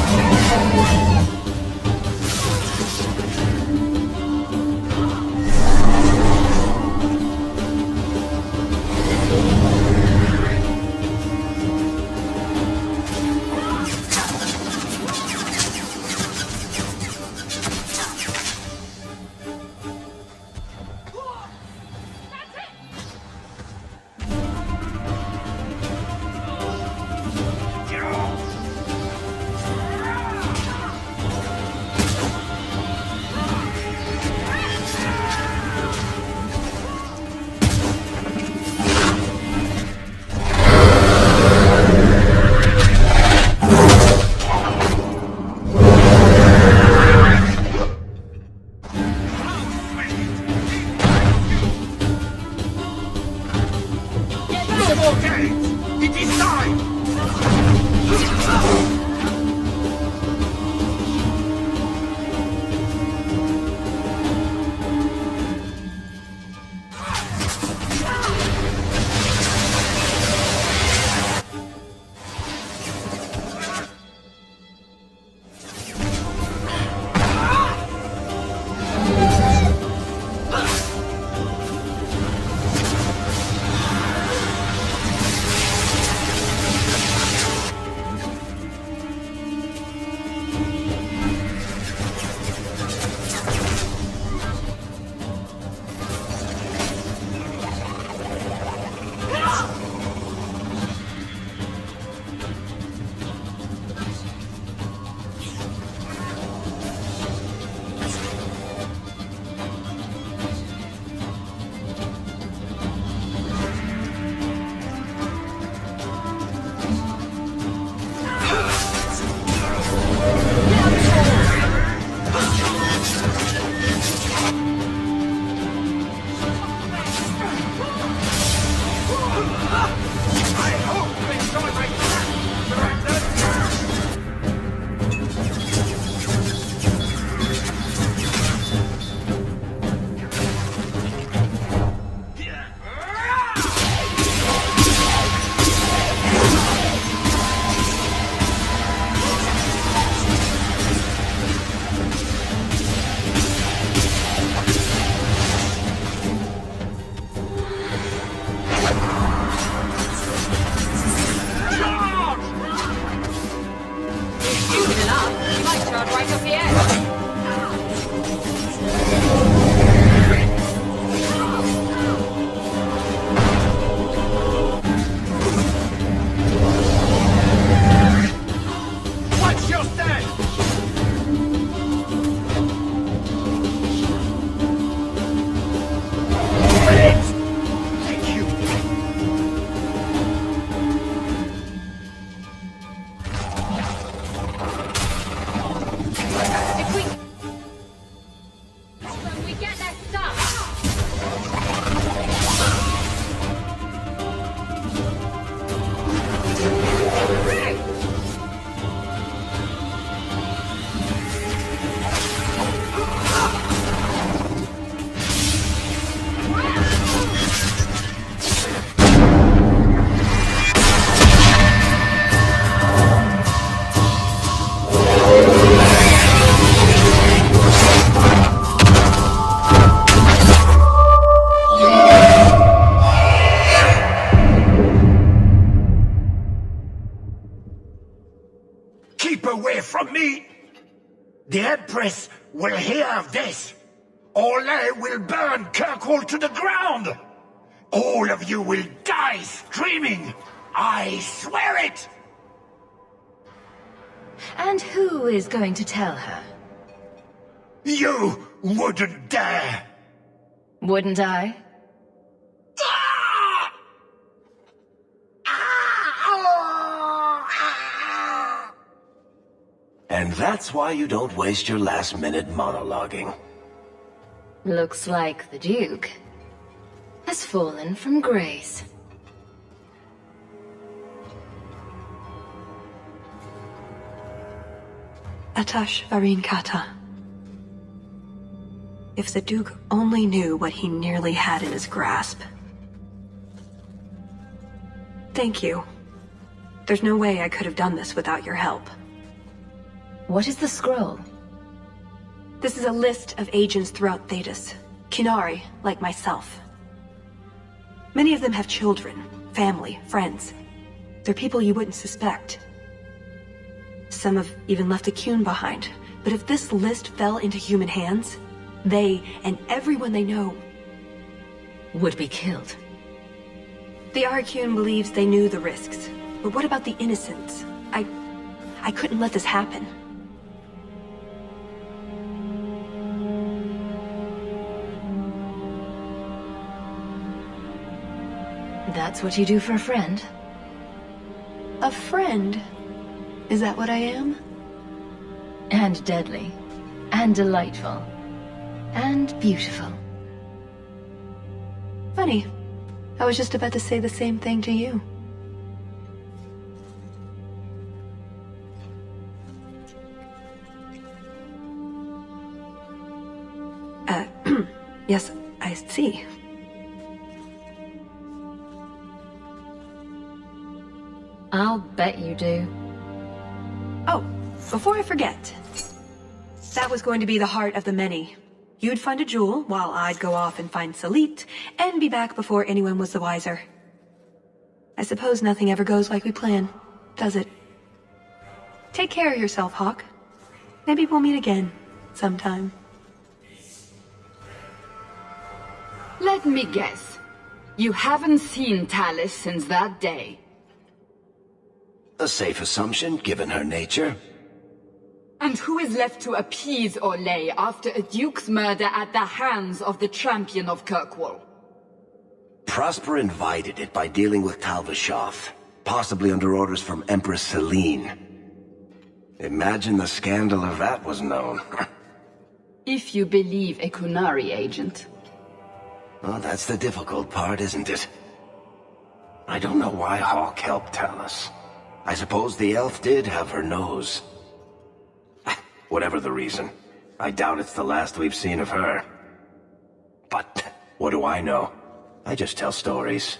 get their stuff! Keep away from me! The Empress will hear of this. Orlais will burn Kirkwall to the ground. All of you will die screaming. I swear it! And who is going to tell her? You wouldn't dare! Wouldn't I? And that's why you don't waste your last-minute monologuing. Looks like the Duke has fallen from grace. Atash Varin Kata. If the Duke only knew what he nearly had in his grasp. Thank you. There's no way I could have done this without your help. What is the scroll? This is a list of agents throughout Thetis. Kinari, like myself. Many of them have children, family, friends. They're people you wouldn't suspect. Some have even left a Qun behind. But if this list fell into human hands, they and everyone they know would be killed. The Arcune believes they knew the risks. But what about the innocents? I couldn't let this happen. That's what you do for a friend? A friend? Is that what I am? And deadly. And delightful. And beautiful. Funny. I was just about to say the same thing to you. Yes, I see. I'll bet you do. Oh, before I forget. That was going to be the heart of the many. You'd find a jewel, while I'd go off and find Salit, and be back before anyone was the wiser. I suppose nothing ever goes like we plan, does it? Take care of yourself, Hawk. Maybe we'll meet again, sometime. Let me guess. You haven't seen Tallis since that day. A safe assumption, given her nature. And who is left to appease Orlais after a duke's murder at the hands of the champion of Kirkwall? Prosper invited it by dealing with Talvashoth, possibly under orders from Empress Selene. Imagine the scandal if that was known. If you believe a Kunari agent. Well, that's the difficult part, isn't it? I don't know why Hawk helped Tallis. I suppose the elf did have her nose. Whatever the reason, I doubt it's the last we've seen of her. But what do I know? I just tell stories.